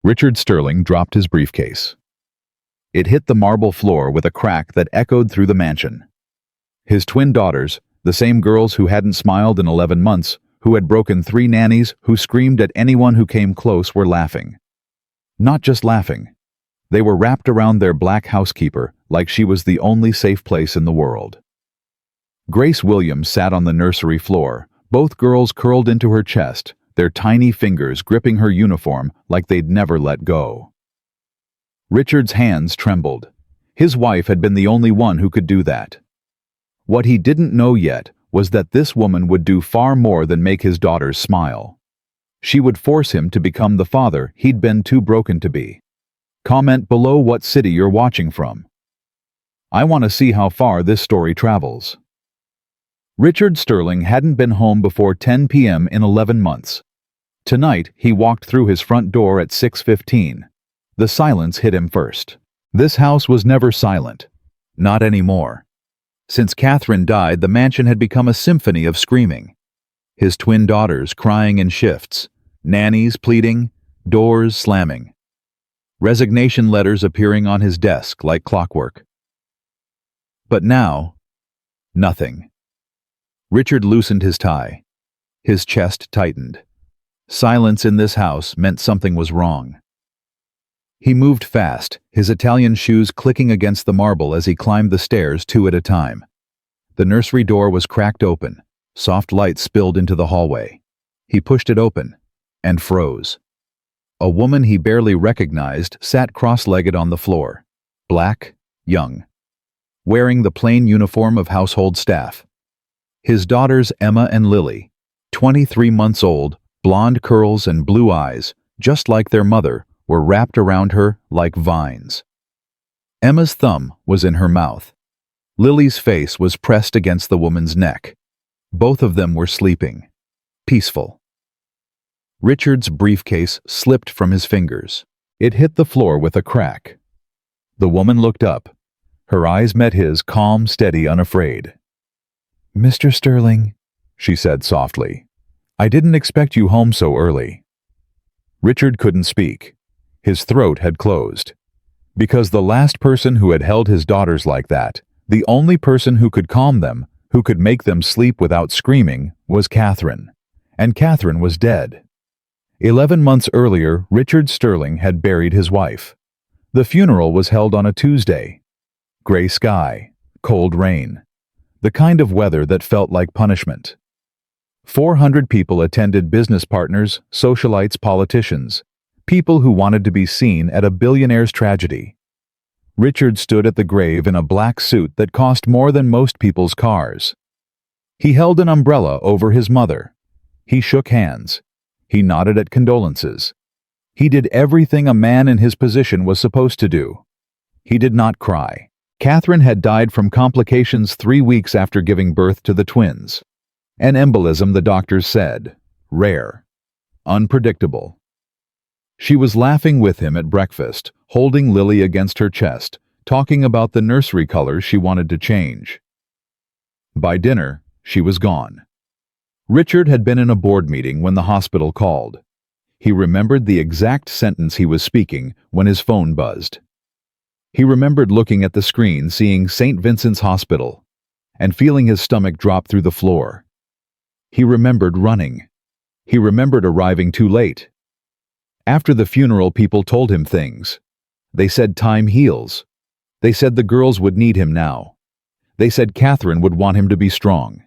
Richard Sterling dropped his briefcase. It hit the marble floor with a crack that echoed through the mansion. His twin daughters, the same girls who hadn't smiled in 11 months, who had broken 3 nannies, who screamed at anyone who came close, were laughing. Not just laughing. They were wrapped around their black housekeeper like she was the only safe place in the world. Grace Williams sat on the nursery floor, both girls curled into her chest, their tiny fingers gripping her uniform like they'd never let go. Richard's hands trembled. His wife had been the only one who could do that. What he didn't know yet was that this woman would do far more than make his daughters smile. She would force him to become the father he'd been too broken to be. Comment below what city you're watching from. I want to see how far this story travels. Richard Sterling hadn't been home before 10 p.m. in 11 months. Tonight, he walked through his front door at 6:15. The silence hit him first. This house was never silent. Not anymore. Since Catherine died, the mansion had become a symphony of screaming. His twin daughters crying in shifts, nannies pleading, doors slamming. Resignation letters appearing on his desk like clockwork. But now, nothing. Richard loosened his tie. His chest tightened. Silence in this house meant something was wrong. He moved fast, his Italian shoes clicking against the marble as he climbed the stairs 2 at a time. The nursery door was cracked open. Soft light spilled into the hallway. He pushed it open and froze. A woman he barely recognized sat cross-legged on the floor, black, young, wearing the plain uniform of household staff. His daughters Emma and Lily, 23 months old, blonde curls and blue eyes, just like their mother, were wrapped around her like vines. Emma's thumb was in her mouth. Lily's face was pressed against the woman's neck. Both of them were sleeping, peaceful. Richard's briefcase slipped from his fingers. It hit the floor with a crack. The woman looked up. Her eyes met his, calm, steady, unafraid. "Mr. Sterling," she said softly, "I didn't expect you home so early." Richard couldn't speak. His throat had closed. Because the last person who had held his daughters like that, the only person who could calm them, who could make them sleep without screaming, was Catherine. And Catherine was dead. 11 months earlier, Richard Sterling had buried his wife. The funeral was held on a Tuesday. Gray sky, cold rain. The kind of weather that felt like punishment. 400 people attended, business partners, socialites, politicians. People who wanted to be seen at a billionaire's tragedy. Richard stood at the grave in a black suit that cost more than most people's cars. He held an umbrella over his mother. He shook hands. He nodded at condolences. He did everything a man in his position was supposed to do. He did not cry. Catherine had died from complications 3 weeks after giving birth to the twins. An embolism, the doctors said. Rare. Unpredictable. She was laughing with him at breakfast, holding Lily against her chest, talking about the nursery colors she wanted to change. By dinner, she was gone. Richard had been in a board meeting when the hospital called. He remembered the exact sentence he was speaking when his phone buzzed. He remembered looking at the screen, seeing St. Vincent's Hospital, and feeling his stomach drop through the floor. He remembered running. He remembered arriving too late. After the funeral, people told him things. They said time heals. They said the girls would need him now. They said Catherine would want him to be strong.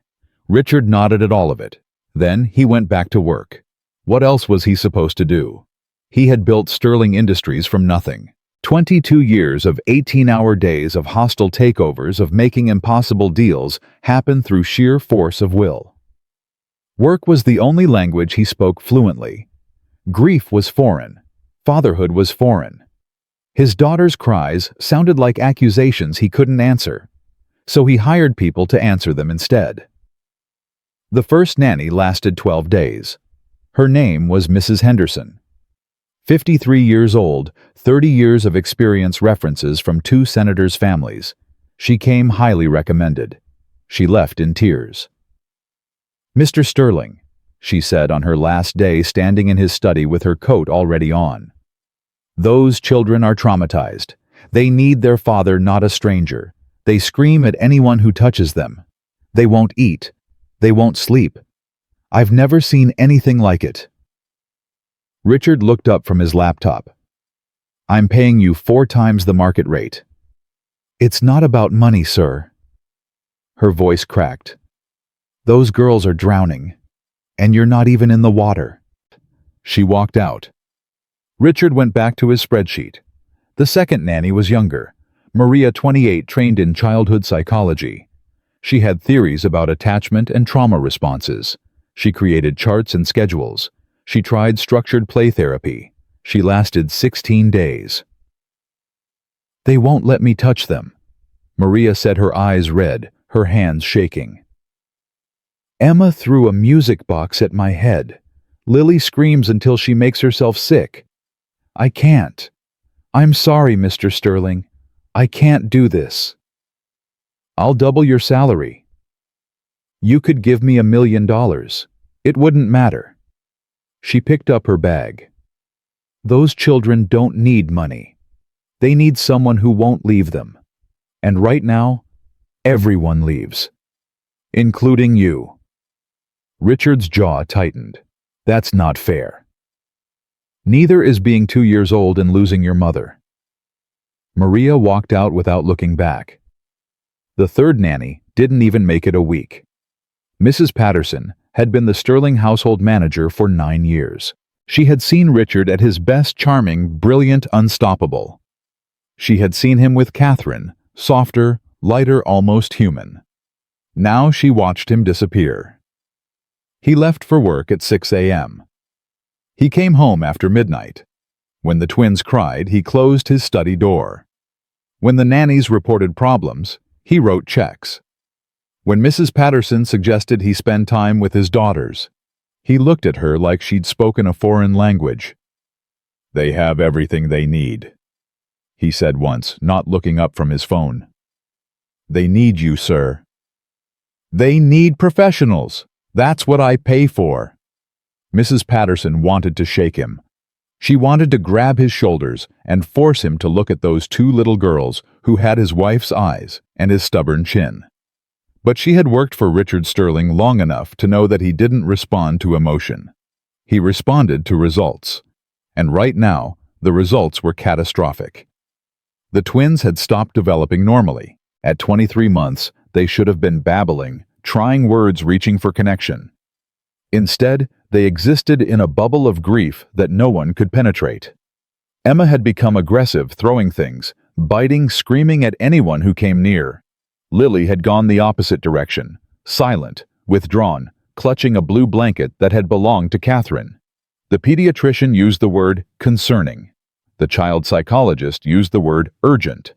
Richard nodded at all of it. Then he went back to work. What else was he supposed to do? He had built Sterling Industries from nothing. 22 years of 18-hour days of hostile takeovers, of making impossible deals, happened through sheer force of will. Work was the only language he spoke fluently. Grief was foreign. Fatherhood was foreign. His daughters' cries sounded like accusations he couldn't answer, so he hired people to answer them instead. The first nanny lasted 12 days. Her name was Mrs. Henderson. 53 years old, 30 years of experience, references from 2 senators' families. She came highly recommended. She left in tears. "Mr. Sterling," she said on her last day, standing in his study with her coat already on, Those children are traumatized. They need their father, not a stranger. They scream at anyone who touches them. They won't eat. They won't sleep. I've never seen anything like it. Richard looked up from his laptop. I'm paying you 4 times the market rate. It's not about money, sir. Her voice cracked. Those girls are drowning, and you're not even in the water. She walked out. Richard went back to his spreadsheet. The second nanny was younger. Maria, 28, trained in childhood psychology. She had theories about attachment and trauma responses. She created charts and schedules. She tried structured play therapy. She lasted 16 days. They won't let me touch them. Maria said, her eyes red, her hands shaking. Emma threw a music box at my head. Lily screams until she makes herself sick. I can't. I'm sorry, Mr. Sterling. I can't do this. I'll double your salary. You could give me $1 million. It wouldn't matter. She picked up her bag. Those children don't need money. They need someone who won't leave them. And right now, everyone leaves. Including you. Richard's jaw tightened. That's not fair. Neither is being 2 years old and losing your mother. Maria walked out without looking back. The third nanny didn't even make it a week. Mrs. Patterson had been the Sterling household manager for 9 years. She had seen Richard at his best, charming, brilliant, unstoppable. She had seen him with Catherine, softer, lighter, almost human. Now she watched him disappear. He left for work at 6 a.m. He came home after midnight. When the twins cried, he closed his study door. When the nannies reported problems, he wrote checks. When Mrs. Patterson suggested he spend time with his daughters, he looked at her like she'd spoken a foreign language. They have everything they need, he said once, not looking up from his phone. They need you, sir. They need professionals. That's what I pay for. Mrs. Patterson wanted to shake him. She wanted to grab his shoulders and force him to look at those 2 little girls who had his wife's eyes and his stubborn chin. But she had worked for Richard Sterling long enough to know that he didn't respond to emotion. He responded to results. And right now, the results were catastrophic. The twins had stopped developing normally. At 23 months, they should have been babbling, trying words, reaching for connection. Instead, they existed in a bubble of grief that no one could penetrate. Emma had become aggressive, throwing things, biting, screaming at anyone who came near. Lily had gone the opposite direction, silent, withdrawn, clutching a blue blanket that had belonged to Catherine. The pediatrician used the word concerning. The child psychologist used the word urgent.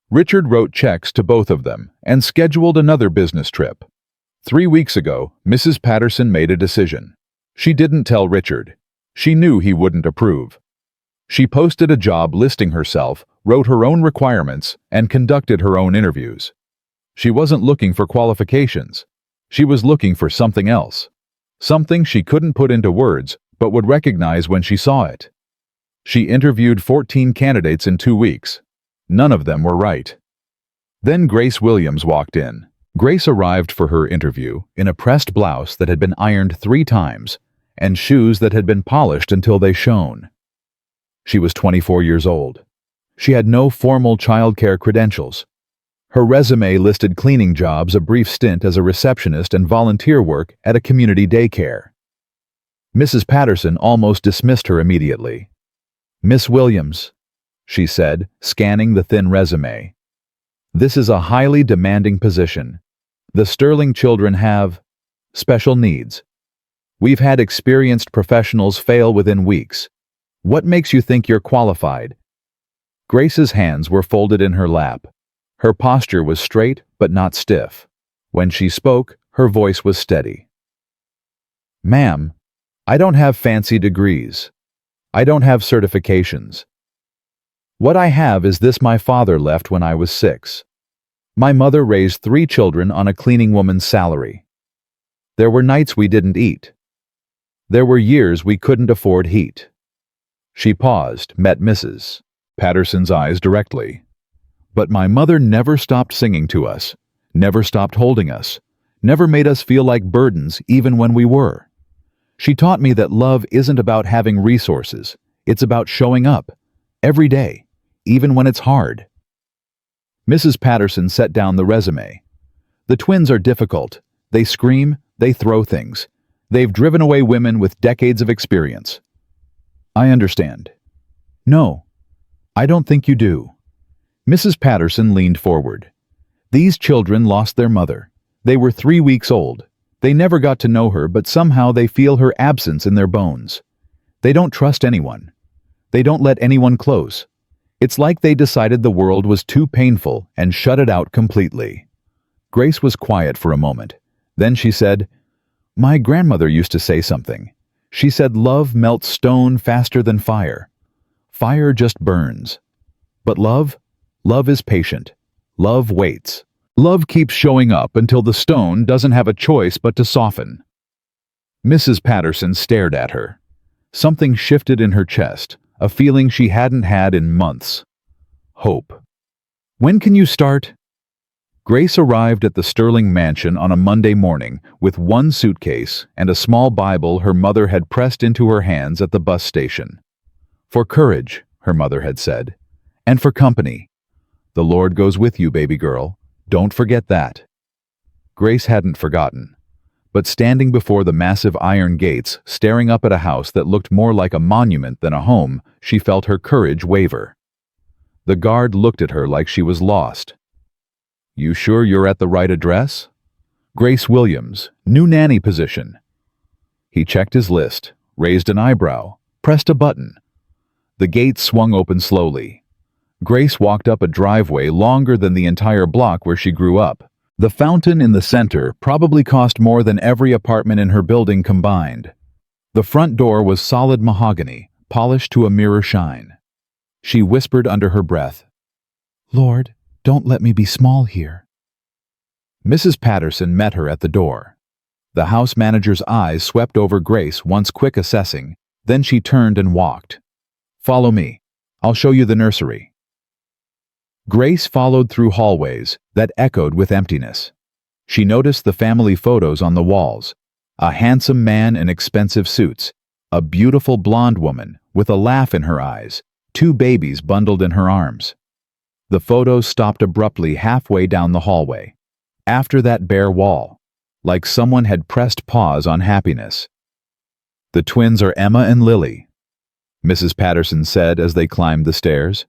Richard wrote checks to both of them and scheduled another business trip. 3 weeks ago, Mrs. Patterson made a decision. She didn't tell Richard. She knew he wouldn't approve. She posted a job listing herself, wrote her own requirements, and conducted her own interviews. She wasn't looking for qualifications. She was looking for something else. Something she couldn't put into words, but would recognize when she saw it. She interviewed 14 candidates in 2 weeks. None of them were right. Then Grace Williams walked in. Grace arrived for her interview in a pressed blouse that had been ironed 3 times and shoes that had been polished until they shone. She was 24 years old. She had no formal childcare credentials. Her resume listed cleaning jobs, a brief stint as a receptionist, and volunteer work at a community daycare. Mrs. Patterson almost dismissed her immediately. "Miss Williams," she said, scanning the thin resume. "This is a highly demanding position. The Sterling children have special needs. We've had experienced professionals fail within weeks. What makes you think you're qualified?" Grace's hands were folded in her lap. Her posture was straight but not stiff. When she spoke, her voice was steady. "Ma'am, I don't have fancy degrees. I don't have certifications. What I have is this: my father left when I was 6. My mother raised 3 children on a cleaning woman's salary. There were nights we didn't eat. There were years we couldn't afford heat. She paused, met Mrs. Patterson's eyes directly. But my mother never stopped singing to us, never stopped holding us, never made us feel like burdens even when we were. She taught me that love isn't about having resources, it's about showing up, every day, even when it's hard. Mrs. Patterson set down the resume. The twins are difficult. They scream, they throw things. They've driven away women with decades of experience. I understand. No, I don't think you do. Mrs. Patterson leaned forward. These children lost their mother. They were 3 weeks old. They never got to know her, but somehow they feel her absence in their bones. They don't trust anyone. They don't let anyone close. It's like they decided the world was too painful and shut it out completely. Grace was quiet for a moment. Then she said, "My grandmother used to say something. She said love melts stone faster than fire. Fire just burns. But love is patient. Love waits. Love keeps showing up until the stone doesn't have a choice but to soften." Mrs. Patterson stared at her. Something shifted in her chest, a feeling she hadn't had in months. Hope. "When can you start?" Grace arrived at the Sterling mansion on a Monday morning with one suitcase and a small Bible her mother had pressed into her hands at the bus station. "For courage," her mother had said, "and for company. The Lord goes with you, baby girl. Don't forget that." Grace hadn't forgotten. But standing before the massive iron gates, staring up at a house that looked more like a monument than a home, she felt her courage waver. The guard looked at her like she was lost. "You sure you're at the right address?" "Grace Williams, new nanny position." He checked his list, raised an eyebrow, pressed a button. The gates swung open slowly. Grace walked up a driveway longer than the entire block where she grew up. The fountain in the center probably cost more than every apartment in her building combined. The front door was solid mahogany, polished to a mirror shine. She whispered under her breath, "Lord, don't let me be small here." Mrs. Patterson met her at the door. The house manager's eyes swept over Grace, once quick assessing, then she turned and walked. "Follow me. I'll show you the nursery." Grace followed through hallways that echoed with emptiness. She noticed the family photos on the walls, a handsome man in expensive suits, a beautiful blonde woman with a laugh in her eyes, 2 babies bundled in her arms. The photos stopped abruptly halfway down the hallway, after that bare wall, like someone had pressed pause on happiness. "The twins are Emma and Lily," Mrs. Patterson said as they climbed the stairs.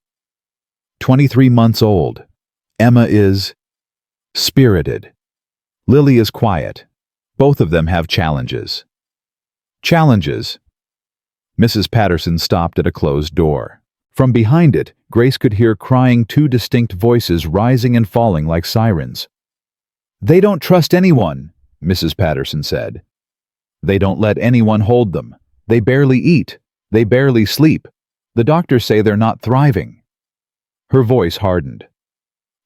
23 months old. Emma is spirited. Lily is quiet. Both of them have challenges. Challenges. Mrs. Patterson stopped at a closed door. From behind it, Grace could hear crying 2 distinct voices rising and falling like sirens. "They don't trust anyone," Mrs. Patterson said. "They don't let anyone hold them. They barely eat. They barely sleep. The doctors say they're not thriving." Her voice hardened.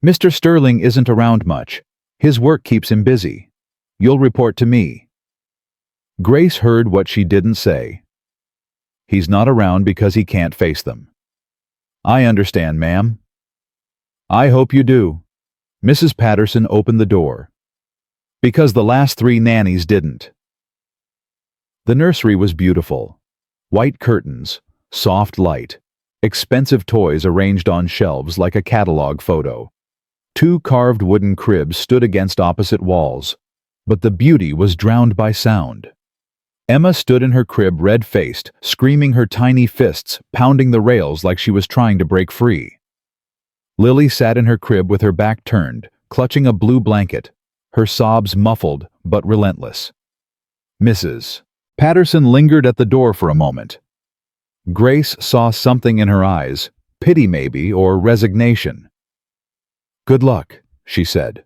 "Mr. Sterling isn't around much. His work keeps him busy. You'll report to me." Grace heard what she didn't say. "He's not around because he can't face them." "I understand, ma'am." "I hope you do." Mrs. Patterson opened the door. "Because the last 3 nannies didn't." The nursery was beautiful. White curtains, soft light, expensive toys arranged on shelves like a catalog photo. 2 carved wooden cribs stood against opposite walls, but the beauty was drowned by sound. Emma stood in her crib red-faced, screaming, her tiny fists pounding the rails like she was trying to break free. Lily sat in her crib with her back turned, clutching a blue blanket, her sobs muffled but relentless. Mrs. Patterson lingered at the door for a moment. Grace saw something in her eyes, pity maybe, or resignation. "Good luck," she said.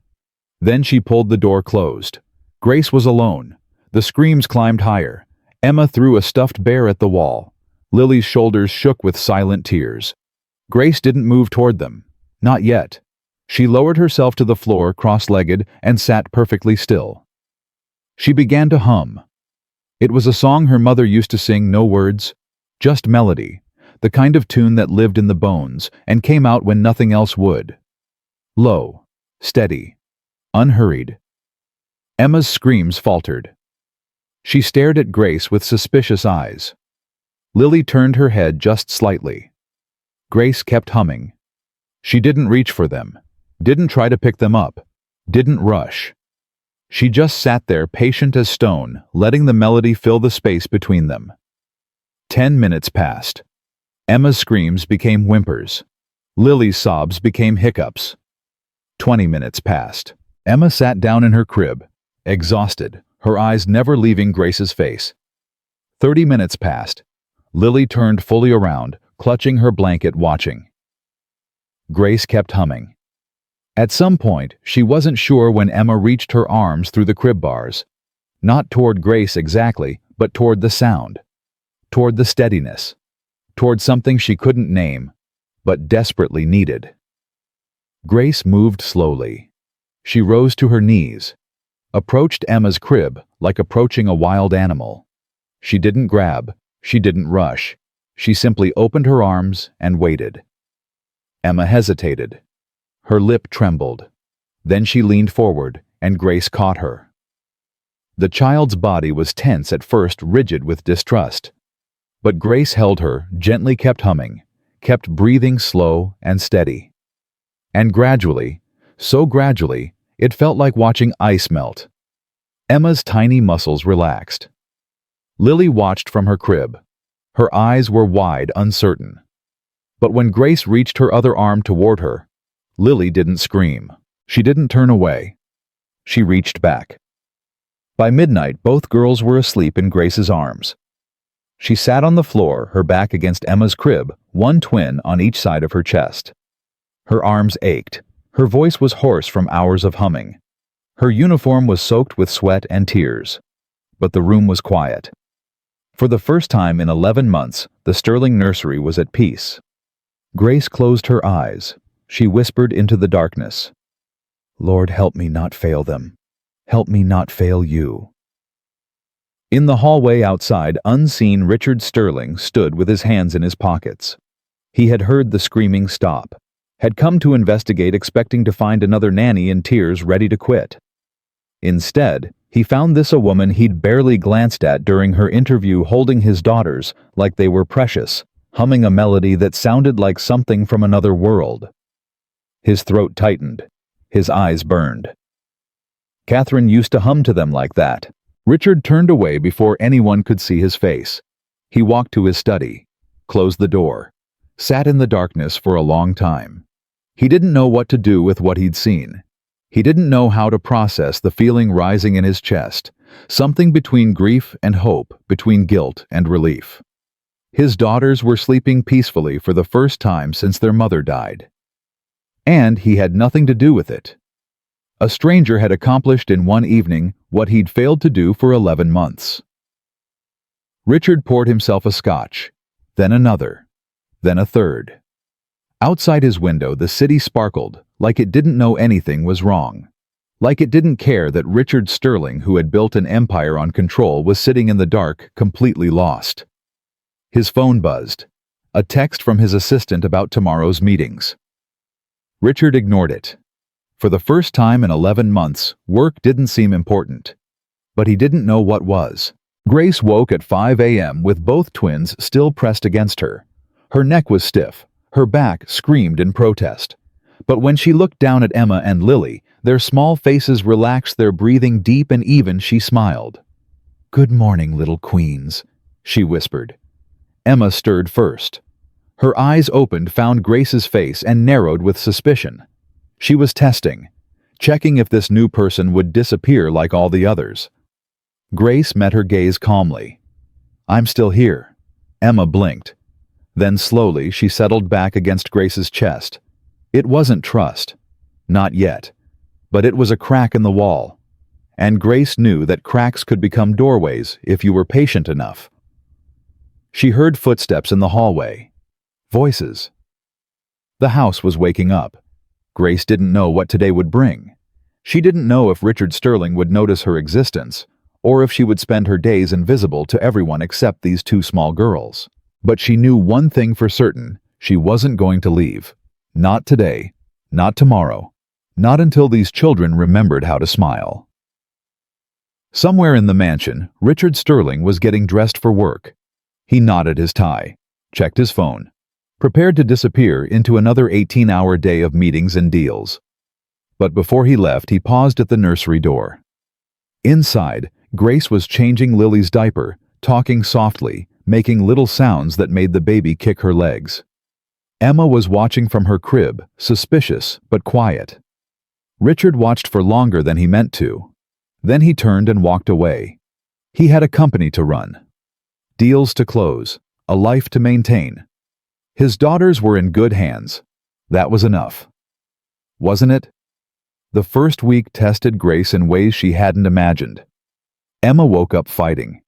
Then she pulled the door closed. Grace was alone. The screams climbed higher. Emma threw a stuffed bear at the wall. Lily's shoulders shook with silent tears. Grace didn't move toward them. Not yet. She lowered herself to the floor, cross-legged, and sat perfectly still. She began to hum. It was a song her mother used to sing, no words, just melody, the kind of tune that lived in the bones and came out when nothing else would. Low, steady, unhurried. Emma's screams faltered. She stared at Grace with suspicious eyes. Lily turned her head just slightly. Grace kept humming. She didn't reach for them, didn't try to pick them up, didn't rush. She just sat there patient as stone, letting the melody fill the space between them. 10 minutes passed. Emma's screams became whimpers. Lily's sobs became hiccups. 20 minutes passed. Emma sat down in her crib, exhausted, her eyes never leaving Grace's face. 30 minutes passed. Lily turned fully around, clutching her blanket, watching. Grace kept humming. At some point, she wasn't sure when Emma reached her arms through the crib bars. Not toward Grace exactly, but toward the sound. Toward the steadiness. Toward something she couldn't name, but desperately needed. Grace moved slowly. She rose to her knees, approached Emma's crib like approaching a wild animal. She didn't grab, she didn't rush. She simply opened her arms and waited. Emma hesitated. Her lip trembled. Then she leaned forward, and Grace caught her. The child's body was tense at first, rigid with distrust. But Grace held her, gently kept humming, kept breathing slow and steady. And gradually, so gradually, it felt like watching ice melt. Emma's tiny muscles relaxed. Lily watched from her crib. Her eyes were wide, uncertain. But when Grace reached her other arm toward her, Lily didn't scream. She didn't turn away. She reached back. By midnight, both girls were asleep in Grace's arms. She sat on the floor, her back against Emma's crib, one twin on each side of her chest. Her arms ached. Her voice was hoarse from hours of humming. Her uniform was soaked with sweat and tears. But the room was quiet. For the first time in 11 months, the Sterling nursery was at peace. Grace closed her eyes. She whispered into the darkness, "Lord, help me not fail them. Help me not fail you." In the hallway outside, unseen, Richard Sterling stood with his hands in his pockets. He had heard the screaming stop, had come to investigate, expecting to find another nanny in tears ready to quit. Instead, he found this a woman he'd barely glanced at during her interview, holding his daughters like they were precious, humming a melody that sounded like something from another world. His throat tightened. His eyes burned. Catherine used to hum to them like that. Richard turned away before anyone could see his face. He walked to his study, closed the door, sat in the darkness for a long time. He didn't know what to do with what he'd seen. He didn't know how to process the feeling rising in his chest, something between grief and hope, between guilt and relief. His daughters were sleeping peacefully for the first time since their mother died. And he had nothing to do with it. A stranger had accomplished in one evening what he'd failed to do for 11 months. Richard poured himself a scotch, then another, then a third. Outside his window, the city sparkled, like it didn't know anything was wrong. Like it didn't care that Richard Sterling, who had built an empire on control, was sitting in the dark, completely lost. His phone buzzed. A text from his assistant about tomorrow's meetings. Richard ignored it. For the first time in 11 months, work didn't seem important. But he didn't know what was. Grace woke at 5 a.m. with both twins still pressed against her. Her neck was stiff. Her back screamed in protest. But when she looked down at Emma and Lily, their small faces relaxed, their breathing deep and even. She smiled. "Good morning, little queens," she whispered. Emma stirred first. Her eyes opened, found Grace's face, and narrowed with suspicion. She was testing, checking if this new person would disappear like all the others. Grace met her gaze calmly. "I'm still here." Emma blinked. Then slowly she settled back against Grace's chest. It wasn't trust. Not yet. But it was a crack in the wall. And Grace knew that cracks could become doorways if you were patient enough. She heard footsteps in the hallway. Voices. The house was waking up. Grace didn't know what today would bring. She didn't know if Richard Sterling would notice her existence, or if she would spend her days invisible to everyone except these two small girls. But she knew one thing for certain: she wasn't going to leave. Not today. Not tomorrow. Not until these children remembered how to smile. Somewhere in the mansion, Richard Sterling was getting dressed for work. He knotted his tie, checked his phone, prepared to disappear into another 18-hour day of meetings and deals. But before he left, he paused at the nursery door. Inside, Grace was changing Lily's diaper, talking softly, making little sounds that made the baby kick her legs. Emma was watching from her crib, suspicious but quiet. Richard watched for longer than he meant to. Then he turned and walked away. He had a company to run, deals to close, a life to maintain. His daughters were in good hands. That was enough. Wasn't it? The first week tested Grace in ways she hadn't imagined. Emma woke up fighting.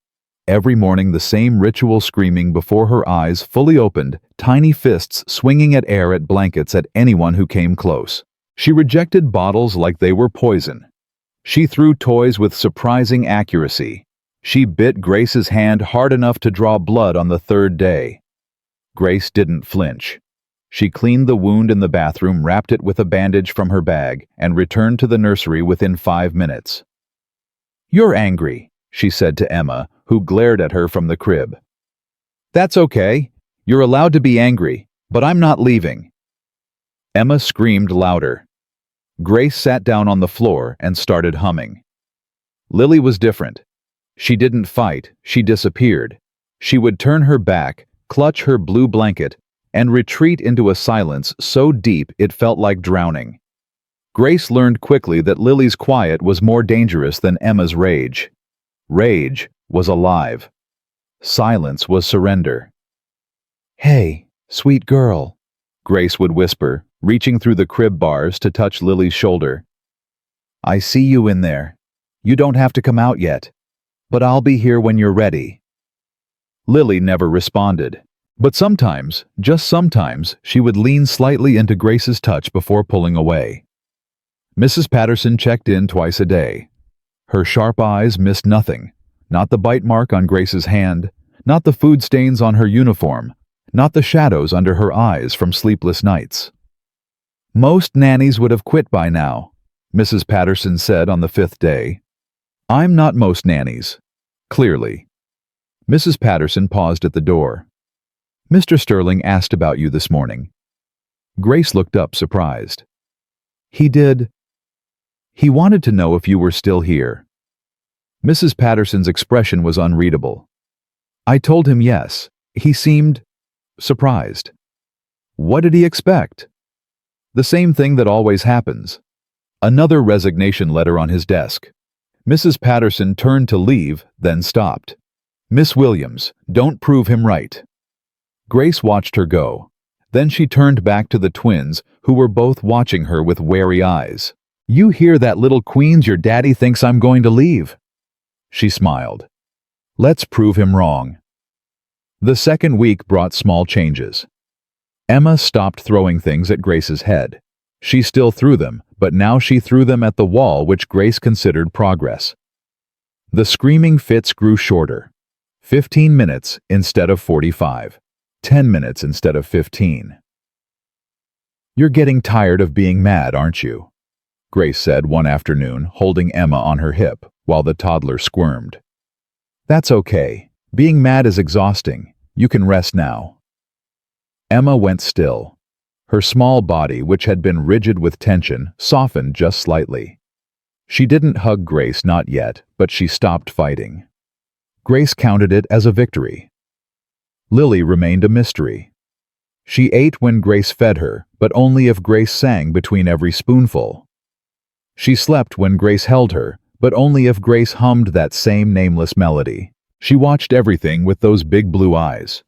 Every morning the same ritual, screaming before her eyes fully opened, tiny fists swinging at air at blankets at anyone who came close. She rejected bottles like they were poison. She threw toys with surprising accuracy. She bit Grace's hand hard enough to draw blood on the third day. Grace didn't flinch. She cleaned the wound in the bathroom, wrapped it with a bandage from her bag, and returned to the nursery within 5 minutes. "You're angry," she said to Emma, who glared at her from the crib. "That's okay. You're allowed to be angry, but I'm not leaving." Emma screamed louder. Grace sat down on the floor and started humming. Lily was different. She didn't fight, she disappeared. She would turn her back, clutch her blue blanket, and retreat into a silence so deep it felt like drowning. Grace learned quickly that Lily's quiet was more dangerous than Emma's rage. Rage was alive. Silence was surrender. "Hey, sweet girl," Grace would whisper, reaching through the crib bars to touch Lily's shoulder. "I see you in there. You don't have to come out yet, but I'll be here when you're ready." Lily never responded, but sometimes, just sometimes, she would lean slightly into Grace's touch before pulling away. Mrs. Patterson checked in twice a day. Her sharp eyes missed nothing, not the bite mark on Grace's hand, not the food stains on her uniform, not the shadows under her eyes from sleepless nights. "Most nannies would have quit by now," Mrs. Patterson said on the 5th day. "I'm not most nannies." Clearly. Mrs. Patterson paused at the door. "Mr. Sterling asked about you this morning." Grace looked up, surprised. "He did? He wanted to know if you were still here." Mrs. Patterson's expression was unreadable. "I told him yes. He seemed surprised." What did he expect? The same thing that always happens. Another resignation letter on his desk. Mrs. Patterson turned to leave, then stopped. "Miss Williams, don't prove him right." Grace watched her go. Then she turned back to the twins, who were both watching her with wary eyes. "You hear that, little queens? Your daddy thinks I'm going to leave." She smiled. "Let's prove him wrong." The second week brought small changes. Emma stopped throwing things at Grace's head. She still threw them, but now she threw them at the wall, which Grace considered progress. The screaming fits grew shorter. 15 minutes instead of 45. 10 minutes instead of 15. "You're getting tired of being mad, aren't you?" Grace said one afternoon, holding Emma on her hip, while the toddler squirmed. "That's okay. Being mad is exhausting. You can rest now." Emma went still. Her small body, which had been rigid with tension, softened just slightly. She didn't hug Grace, not yet, but she stopped fighting. Grace counted it as a victory. Lily remained a mystery. She ate when Grace fed her, but only if Grace sang between every spoonful. She slept when Grace held her, but only if Grace hummed that same nameless melody. She watched everything with those big blue eyes.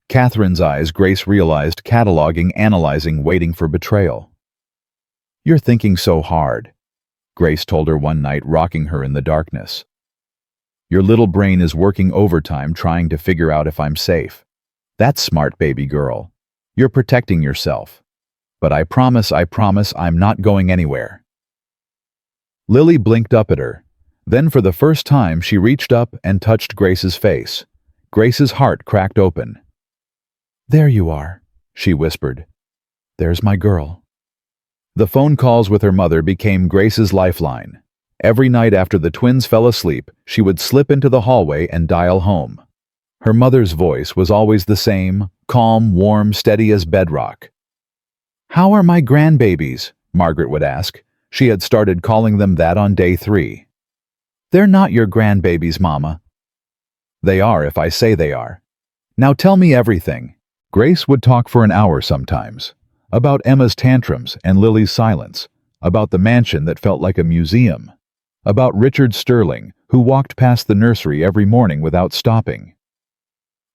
Catherine's eyes, Grace realized, cataloging, analyzing, waiting for betrayal. "You're thinking so hard," Grace told her one night, rocking her in the darkness. "Your little brain is working overtime trying to figure out if I'm safe. That's smart, baby girl. You're protecting yourself. But I promise I'm not going anywhere." Lily blinked up at her. Then for the first time she reached up and touched Grace's face. Grace's heart cracked open. "There you are," she whispered. "There's my girl." The phone calls with her mother became Grace's lifeline. Every night after the twins fell asleep, she would slip into the hallway and dial home. Her mother's voice was always the same, calm, warm, steady as bedrock. "How are my grandbabies?" Margaret would ask. She had started calling them that on day 3. "They're not your grandbabies, Mama." "They are if I say they are. Now tell me everything." Grace would talk for an hour sometimes, about Emma's tantrums and Lily's silence, about the mansion that felt like a museum, about Richard Sterling, who walked past the nursery every morning without stopping.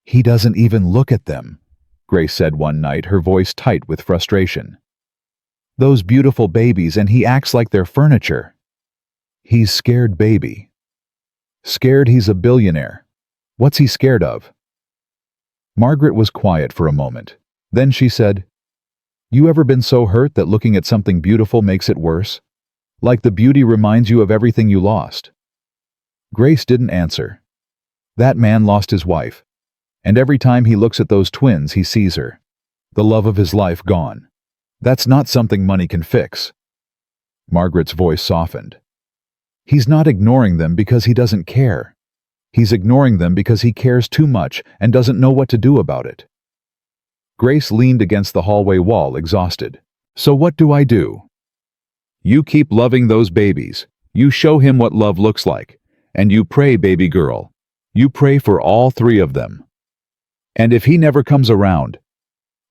"He doesn't even look at them," Grace said one night, her voice tight with frustration. "Those beautiful babies, and he acts like they're furniture." "He's scared, baby. Scared he's a billionaire. What's he scared of?" Margaret was quiet for a moment. Then she said, "You ever been so hurt that looking at something beautiful makes it worse? Like the beauty reminds you of everything you lost?" Grace didn't answer. That man lost his wife, and every time he looks at those twins he sees her. The love of his life gone. That's not something money can fix. Margaret's voice softened. "He's not ignoring them because he doesn't care. He's ignoring them because he cares too much and doesn't know what to do about it." Grace leaned against the hallway wall, exhausted. "So what do I do?" "You keep loving those babies. You show him what love looks like. And you pray, baby girl. You pray for all 3 of them. And if he never comes around,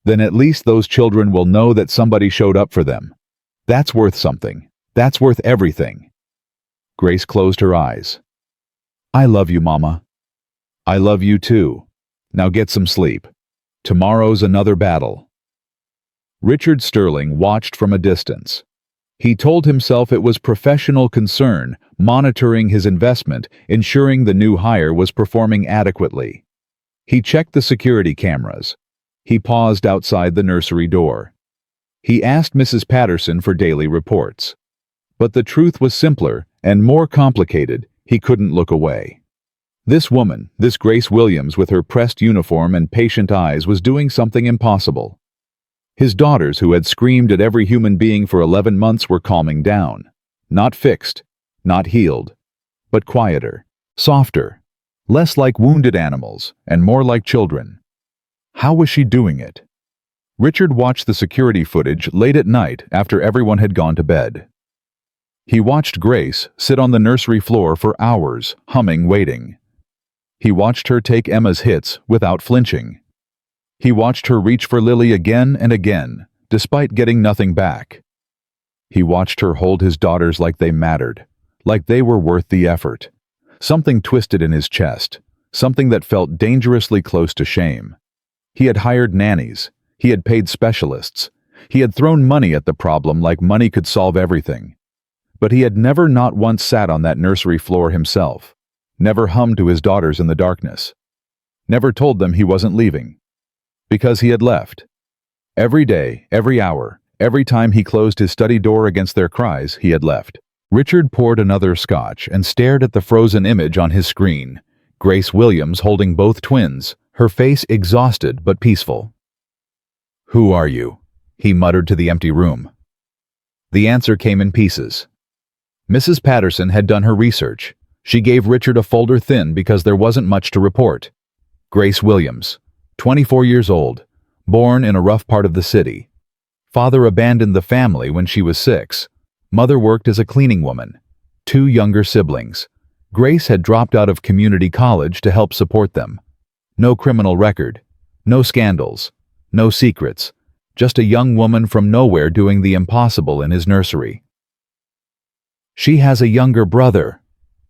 then at least those children will know that somebody showed up for them. That's worth something. That's worth everything." Grace closed her eyes. "I love you, Mama." "I love you too. Now get some sleep. Tomorrow's another battle." Richard Sterling watched from a distance. He told himself it was professional concern, monitoring his investment, ensuring the new hire was performing adequately. He checked the security cameras. He paused outside the nursery door. He asked Mrs. Patterson for daily reports. But the truth was simpler and more complicated. He couldn't look away. This woman, this Grace Williams with her pressed uniform and patient eyes, was doing something impossible. His daughters, who had screamed at every human being for 11 months, were calming down. Not fixed, not healed, but quieter, softer, less like wounded animals and more like children. How was she doing it? Richard watched the security footage late at night after everyone had gone to bed. He watched Grace sit on the nursery floor for hours, humming, waiting. He watched her take Emma's hits without flinching. He watched her reach for Lily again and again, despite getting nothing back. He watched her hold his daughters like they mattered, like they were worth the effort. Something twisted in his chest, something that felt dangerously close to shame. He had hired nannies. He had paid specialists. He had thrown money at the problem like money could solve everything. But he had never not once sat on that nursery floor himself, never hummed to his daughters in the darkness, never told them he wasn't leaving. Because he had left. Every day, every hour, every time he closed his study door against their cries, he had left. Richard poured another scotch and stared at the frozen image on his screen. Grace Williams holding both twins, her face exhausted but peaceful. "Who are you?" he muttered to the empty room. The answer came in pieces. Mrs. Patterson had done her research. She gave Richard a folder thin because there wasn't much to report. Grace Williams, 24 years old, born in a rough part of the city. Father abandoned the family when she was 6. Mother worked as a cleaning woman. 2 younger siblings. Grace had dropped out of community college to help support them. No criminal record, no scandals, no secrets, just a young woman from nowhere doing the impossible in his nursery. "She has a younger brother,"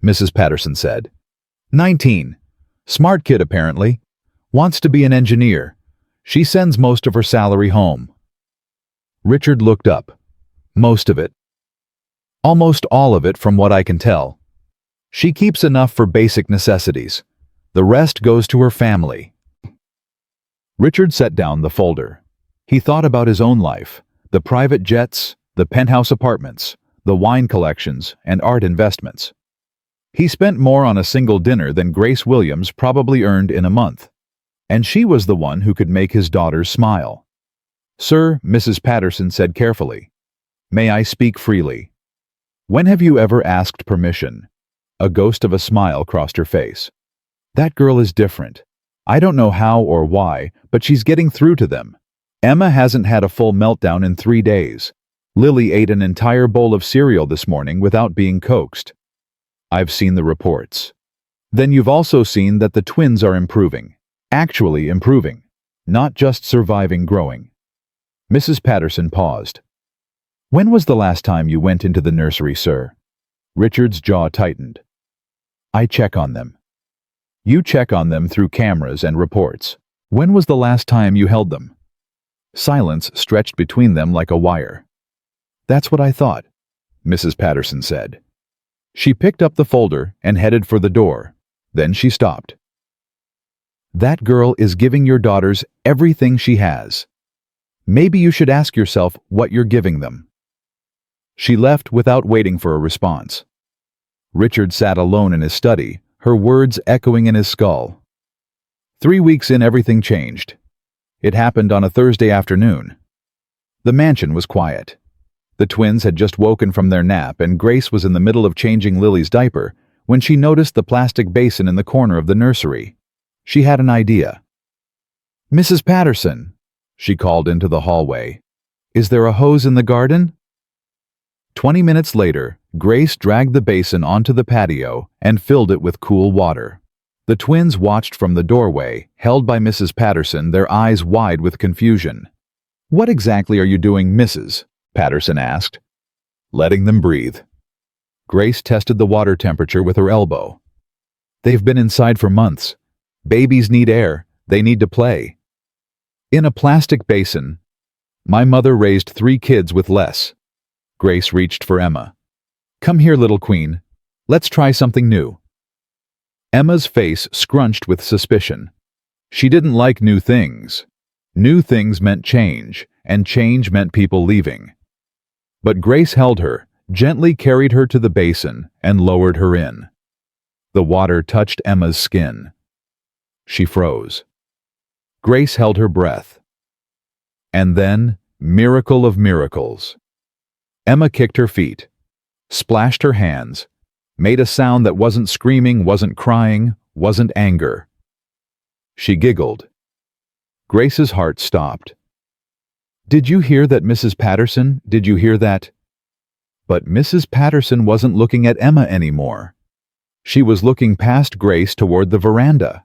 Mrs. Patterson said. 19. Smart kid apparently. Wants to be an engineer. She sends most of her salary home. Richard looked up. Most of it. Almost all of it from what I can tell. She keeps enough for basic necessities. The rest goes to her family. Richard set down the folder. He thought about his own life, the private jets, the penthouse apartments, the wine collections, and art investments. He spent more on a single dinner than Grace Williams probably earned in a month. And she was the one who could make his daughters smile. "Sir," Mrs. Patterson said carefully, "may I speak freely? When have you ever asked permission?" A ghost of a smile crossed her face. "That girl is different. I don't know how or why, but she's getting through to them. Emma hasn't had a full meltdown in 3 days. Lily ate an entire bowl of cereal this morning without being coaxed." "I've seen the reports." "Then you've also seen that the twins are improving. Actually improving. Not just surviving growing." Mrs. Patterson paused. "When was the last time you went into the nursery, sir?" Richard's jaw tightened. "I check on them." "You check on them through cameras and reports. When was the last time you held them?" Silence stretched between them like a wire. "That's what I thought," Mrs. Patterson said. She picked up the folder and headed for the door. Then she stopped. "That girl is giving your daughters everything she has. Maybe you should ask yourself what you're giving them." She left without waiting for a response. Richard sat alone in his study, her words echoing in his skull. 3 weeks in, everything changed. It happened on a Thursday afternoon. The mansion was quiet. The twins had just woken from their nap, and Grace was in the middle of changing Lily's diaper when she noticed the plastic basin in the corner of the nursery. She had an idea. "Mrs. Patterson," she called into the hallway, "is there a hose in the garden?" 20 minutes later, Grace dragged the basin onto the patio and filled it with cool water. The twins watched from the doorway, held by Mrs. Patterson, their eyes wide with confusion. "What exactly are you doing, Mrs.?" Patterson asked. "Letting them breathe." Grace tested the water temperature with her elbow. "They've been inside for months. Babies need air. They need to play." "In a plastic basin. My mother raised 3 kids with less." Grace reached for Emma. "Come here, little queen. Let's try something new." Emma's face scrunched with suspicion. She didn't like new things. New things meant change, and change meant people leaving. But Grace held her, gently carried her to the basin, and lowered her in. The water touched Emma's skin. She froze. Grace held her breath. And then, miracle of miracles. Emma kicked her feet, splashed her hands, made a sound that wasn't screaming, wasn't crying, wasn't anger. She giggled. Grace's heart stopped. "Did you hear that, Mrs. Patterson? Did you hear that?" But Mrs. Patterson wasn't looking at Emma anymore. She was looking past Grace toward the veranda.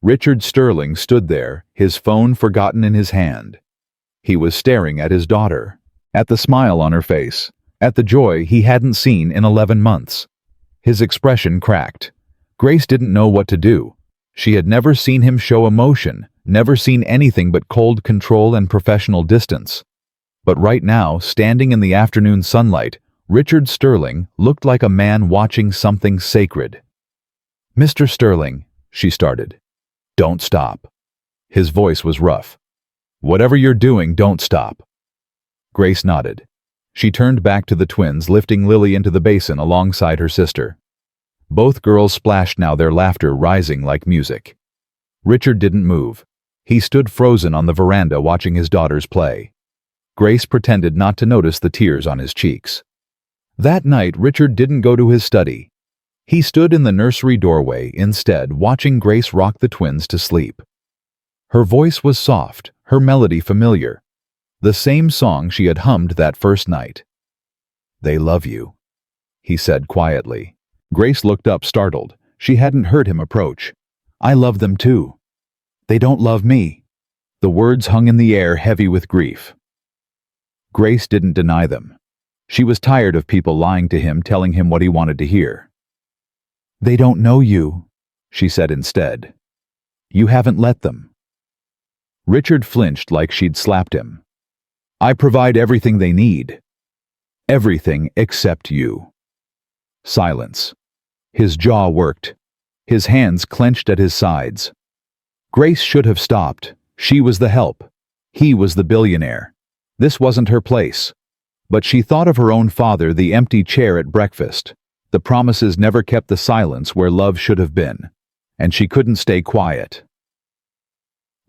Richard Sterling stood there, his phone forgotten in his hand. He was staring at his daughter, at the smile on her face, at the joy he hadn't seen in 11 months. His expression cracked. Grace didn't know what to do. She had never seen him show emotion, never seen anything but cold control and professional distance. But right now, standing in the afternoon sunlight, Richard Sterling looked like a man watching something sacred. "Mr. Sterling," she started. "Don't stop." His voice was rough. "Whatever you're doing, don't stop." Grace nodded. She turned back to the twins, lifting Lily into the basin alongside her sister. Both girls splashed now, their laughter rising like music. Richard didn't move. He stood frozen on the veranda watching his daughters play. Grace pretended not to notice the tears on his cheeks. That night, Richard didn't go to his study. He stood in the nursery doorway instead, watching Grace rock the twins to sleep. Her voice was soft, her melody familiar. The same song she had hummed that first night. "They love you," he said quietly. Grace looked up, startled. She hadn't heard him approach. "I love them too. They don't love me." The words hung in the air, heavy with grief. Grace didn't deny them. She was tired of people lying to him, telling him what he wanted to hear. "They don't know you," she said instead. "You haven't let them." Richard flinched like she'd slapped him. "I provide everything they need. Everything except you." Silence. His jaw worked. His hands clenched at his sides. Grace should have stopped. She was the help. He was the billionaire. This wasn't her place. But she thought of her own father, the empty chair at breakfast. The promises never kept the silence where love should have been. And she couldn't stay quiet.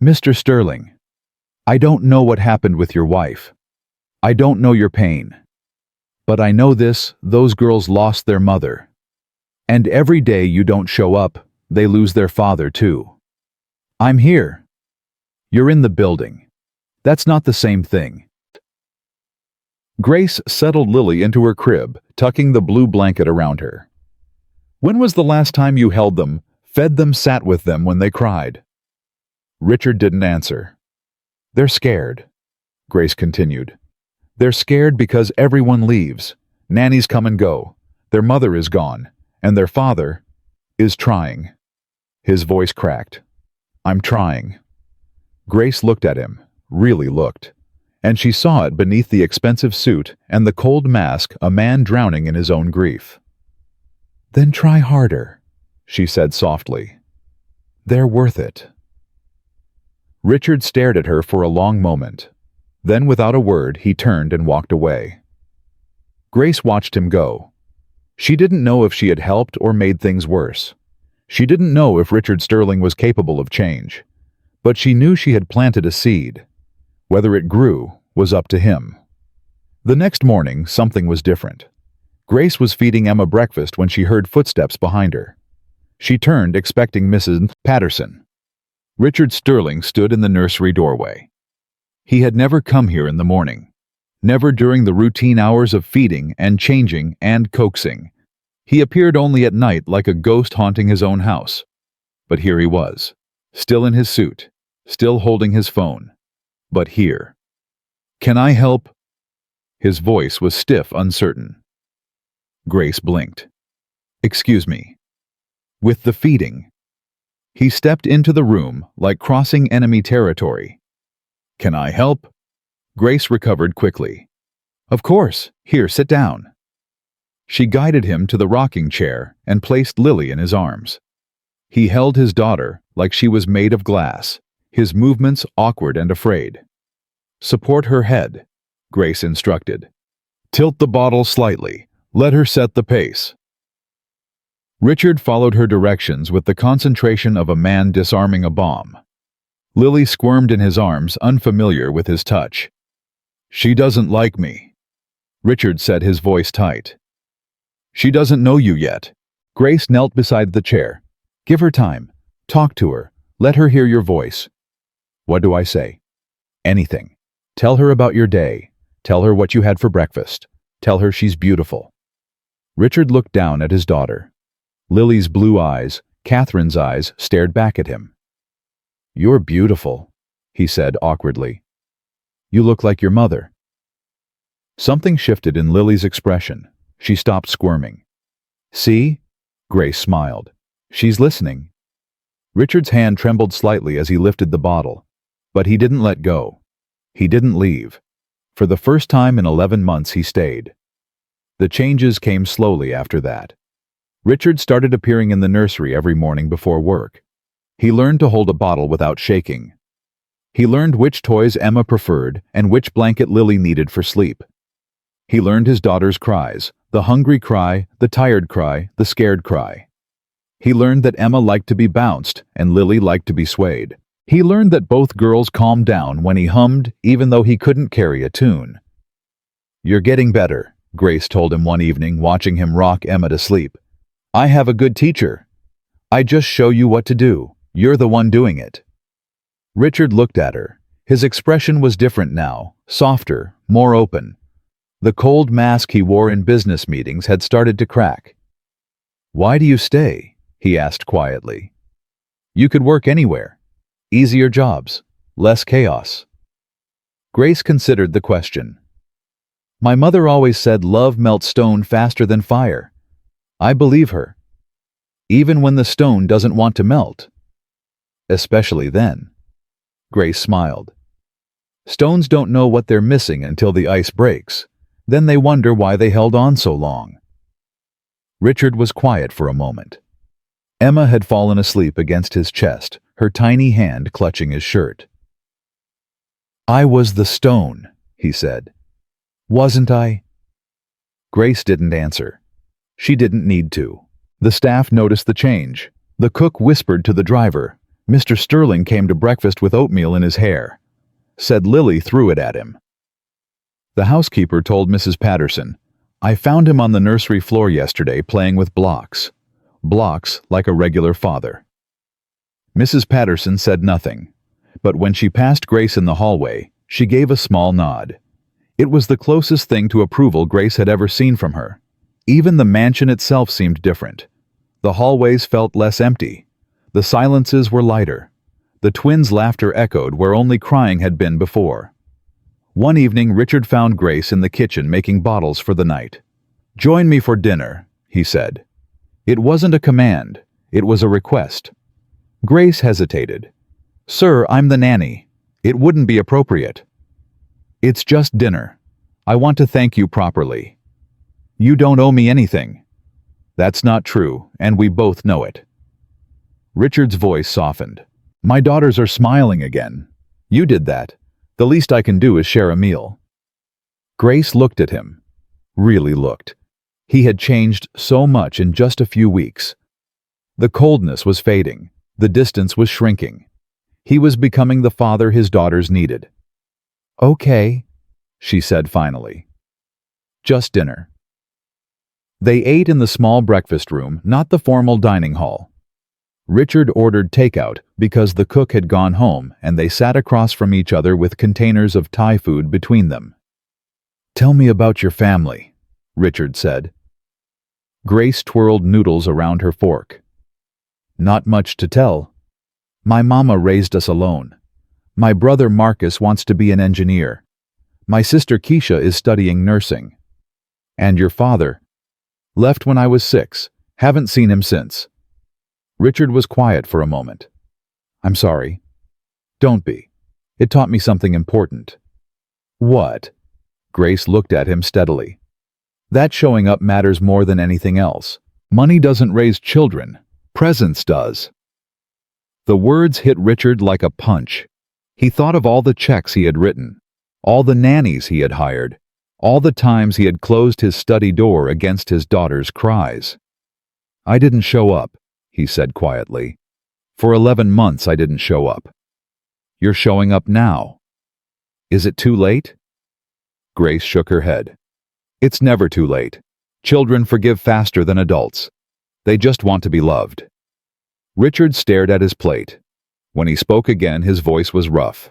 Mr. Sterling, I don't know what happened with your wife. I don't know your pain. But I know this, those girls lost their mother. And every day you don't show up, they lose their father too. I'm here. You're in the building. That's not the same thing. Grace settled Lily into her crib, tucking the blue blanket around her. When was the last time you held them, fed them, sat with them when they cried? Richard didn't answer. They're scared, Grace continued. They're scared because everyone leaves. Nannies come and go. Their mother is gone, and their father is trying. His voice cracked. I'm trying. Grace looked at him, really looked, and she saw it beneath the expensive suit and the cold mask, a man drowning in his own grief. Then try harder, she said softly. They're worth it. Richard stared at her for a long moment. Then, without a word, he turned and walked away. Grace watched him go. She didn't know if she had helped or made things worse. She didn't know if Richard Sterling was capable of change. But she knew she had planted a seed. Whether it grew was up to him. The next morning, something was different. Grace was feeding Emma breakfast when she heard footsteps behind her. She turned, expecting Mrs. Patterson. Richard Sterling stood in the nursery doorway. He had never come here in the morning. Never during the routine hours of feeding and changing and coaxing. He appeared only at night like a ghost haunting his own house. But here he was, still in his suit, still holding his phone. But here. Can I help? His voice was stiff, uncertain. Grace blinked. Excuse me. With the feeding. He stepped into the room like crossing enemy territory. Can I help? Grace recovered quickly. Of course. Here, sit down. She guided him to the rocking chair and placed Lily in his arms. He held his daughter like she was made of glass, his movements awkward and afraid. Support her head, Grace instructed. Tilt the bottle slightly. Let her set the pace. Richard followed her directions with the concentration of a man disarming a bomb. Lily squirmed in his arms, unfamiliar with his touch. She doesn't like me. Richard said, his voice tight. She doesn't know you yet. Grace knelt beside the chair. Give her time. Talk to her. Let her hear your voice. What do I say? Anything. Tell her about your day. Tell her what you had for breakfast. Tell her she's beautiful. Richard looked down at his daughter. Lily's blue eyes, Catherine's eyes, stared back at him. You're beautiful, he said awkwardly. You look like your mother. Something shifted in Lily's expression. She stopped squirming. See? Grace smiled. She's listening. Richard's hand trembled slightly as he lifted the bottle. But he didn't let go. He didn't leave. For the first time in 11 months he stayed. The changes came slowly after that. Richard started appearing in the nursery every morning before work. He learned to hold a bottle without shaking. He learned which toys Emma preferred and which blanket Lily needed for sleep. He learned his daughter's cries, the hungry cry, the tired cry, the scared cry. He learned that Emma liked to be bounced and Lily liked to be swayed. He learned that both girls calmed down when he hummed, even though he couldn't carry a tune. You're getting better, Grace told him one evening, watching him rock Emma to sleep. I have a good teacher. I just show you what to do. You're the one doing it. Richard looked at her. His expression was different now, softer, more open. The cold mask he wore in business meetings had started to crack. Why do you stay? He asked quietly. You could work anywhere. Easier jobs. Less chaos. Grace considered the question. My mother always said love melts stone faster than fire. I believe her. Even when the stone doesn't want to melt. Especially then. Grace smiled. Stones don't know what they're missing until the ice breaks. Then they wonder why they held on so long. Richard was quiet for a moment. Emma had fallen asleep against his chest, her tiny hand clutching his shirt. I was the stone, he said. Wasn't I? Grace didn't answer. She didn't need to. The staff noticed the change. The cook whispered to the driver, Mr. Sterling came to breakfast with oatmeal in his hair, said Lily threw it at him. The housekeeper told Mrs. Patterson, I found him on the nursery floor yesterday playing with blocks. Blocks like a regular father. Mrs. Patterson said nothing, but when she passed Grace in the hallway, she gave a small nod. It was the closest thing to approval Grace had ever seen from her. Even the mansion itself seemed different. The hallways felt less empty. The silences were lighter. The twins' laughter echoed where only crying had been before. One evening, Richard found Grace in the kitchen making bottles for the night. Join me for dinner, he said. It wasn't a command. It was a request. Grace hesitated. Sir, I'm the nanny. It wouldn't be appropriate. It's just dinner. I want to thank you properly. You don't owe me anything. That's not true, and we both know it. Richard's voice softened. My daughters are smiling again. You did that. The least I can do is share a meal. Grace looked at him. Really looked. He had changed so much in just a few weeks. The coldness was fading. The distance was shrinking. He was becoming the father his daughters needed. Okay, she said finally. Just dinner. They ate in the small breakfast room, not the formal dining hall. Richard ordered takeout because the cook had gone home, and they sat across from each other with containers of Thai food between them. Tell me about your family, Richard said. Grace twirled noodles around her fork. Not much to tell. My mama raised us alone. My brother Marcus wants to be an engineer. My sister Keisha is studying nursing. And your father? Left when I was 6. Haven't seen him since. Richard was quiet for a moment. I'm sorry. Don't be. It taught me something important. What? Grace looked at him steadily. That showing up matters more than anything else. Money doesn't raise children. Presence does. The words hit Richard like a punch. He thought of all the checks he had written, all the nannies he had hired, all the times he had closed his study door against his daughter's cries. I didn't show up, he said quietly. For 11 months I didn't show up. You're showing up now. Is it too late? Grace shook her head. It's never too late. Children forgive faster than adults. They just want to be loved. Richard stared at his plate. When he spoke again, his voice was rough.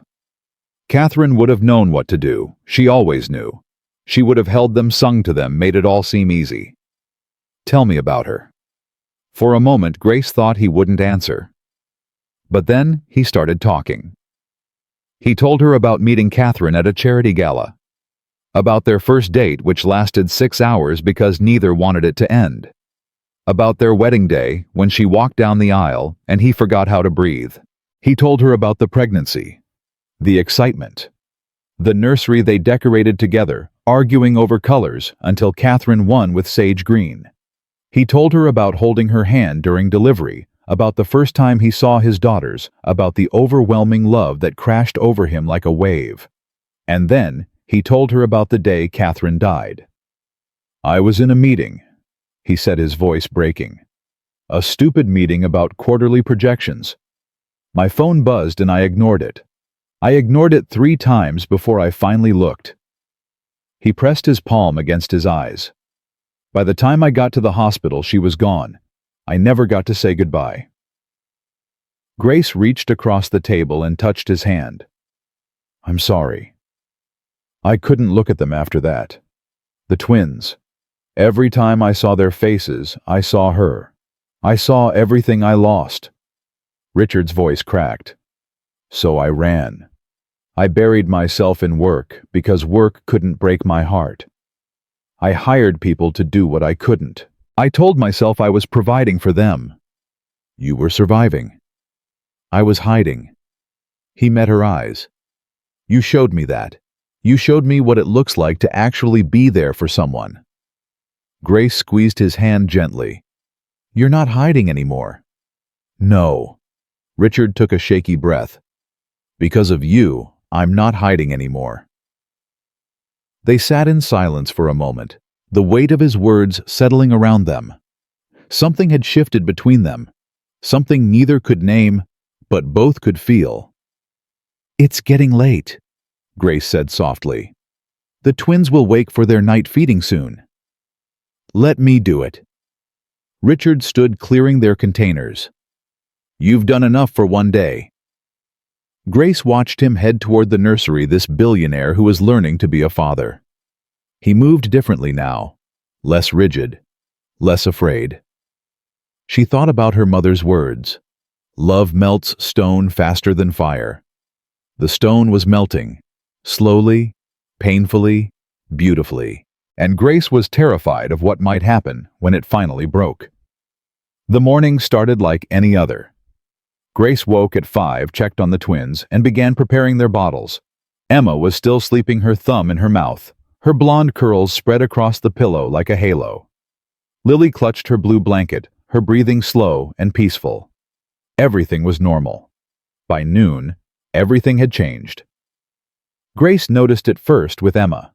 Catherine would have known what to do. She always knew. She would have held them, sung to them, made it all seem easy. Tell me about her. For a moment, Grace thought he wouldn't answer. But then he started talking. He told her about meeting Catherine at a charity gala. About their first date, which lasted 6 hours because neither wanted it to end. About their wedding day, when she walked down the aisle and he forgot how to breathe. He told her about the pregnancy, the excitement, the nursery they decorated together, arguing over colors until Catherine won with sage green. He told her about holding her hand during delivery, about the first time he saw his daughters, about the overwhelming love that crashed over him like a wave. And then he told her about the day Catherine died. I was in a meeting, he said, his voice breaking. A stupid meeting about quarterly projections. My phone buzzed and I ignored it. I ignored it 3 times before I finally looked. He pressed his palm against his eyes. By the time I got to the hospital, she was gone. I never got to say goodbye. Grace reached across the table and touched his hand. I'm sorry. I couldn't look at them after that. The twins. Every time I saw their faces, I saw her. I saw everything I lost. Richard's voice cracked. So I ran. I buried myself in work because work couldn't break my heart. I hired people to do what I couldn't. I told myself I was providing for them. You were surviving. I was hiding. He met her eyes. You showed me that. You showed me what it looks like to actually be there for someone. Grace squeezed his hand gently. You're not hiding anymore. No. Richard took a shaky breath. Because of you, I'm not hiding anymore. They sat in silence for a moment, the weight of his words settling around them. Something had shifted between them, something neither could name, but both could feel. "It's getting late," Grace said softly. "The twins will wake for their night feeding soon." "Let me do it." Richard stood clearing their containers. "You've done enough for one day." Grace watched him head toward the nursery, this billionaire who was learning to be a father. He moved differently now, less rigid, less afraid. She thought about her mother's words. Love melts stone faster than fire. The stone was melting, slowly, painfully, beautifully, and Grace was terrified of what might happen when it finally broke. The morning started like any other. Grace woke at 5, checked on the twins, and began preparing their bottles. Emma was still sleeping, her thumb in her mouth, her blonde curls spread across the pillow like a halo. Lily clutched her blue blanket, her breathing slow and peaceful. Everything was normal. By noon, everything had changed. Grace noticed it first with Emma.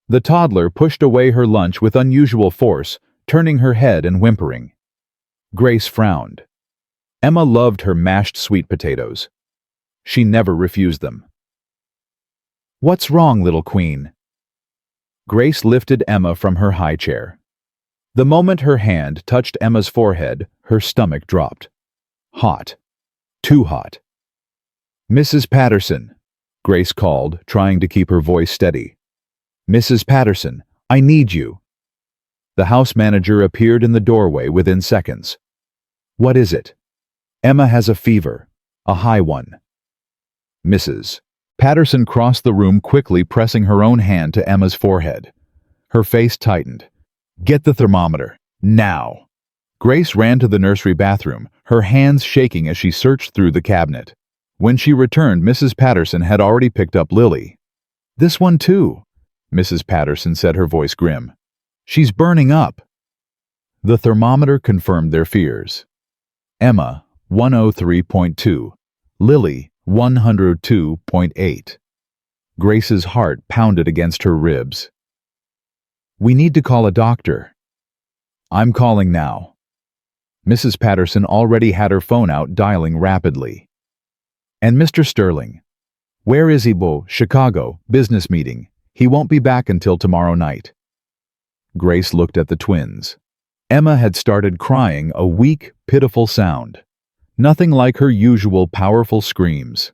The toddler pushed away her lunch with unusual force, turning her head and whimpering. Grace frowned. Emma loved her mashed sweet potatoes. She never refused them. "What's wrong, little queen?" Grace lifted Emma from her high chair. The moment her hand touched Emma's forehead, her stomach dropped. Hot. Too hot. "Mrs. Patterson," Grace called, trying to keep her voice steady. "Mrs. Patterson, I need you." The house manager appeared in the doorway within seconds. "What is it?" "Emma has a fever. A high one." "Mrs." Patterson crossed the room quickly, pressing her own hand to Emma's forehead. Her face tightened. "Get the thermometer. Now." Grace ran to the nursery bathroom, her hands shaking as she searched through the cabinet. When she returned, Mrs. Patterson had already picked up Lily. "This one too," Mrs. Patterson said, her voice grim. "She's burning up." The thermometer confirmed their fears. Emma, 103.2. Lily, 102.8. Grace's heart pounded against her ribs. "We need to call a doctor." "I'm calling now." Mrs. Patterson already had her phone out, dialing rapidly. "And Mr. Sterling? Where is he, Bo? Chicago, business meeting. He won't be back until tomorrow night." Grace looked at the twins. Emma had started crying, a weak, pitiful sound. Nothing like her usual powerful screams.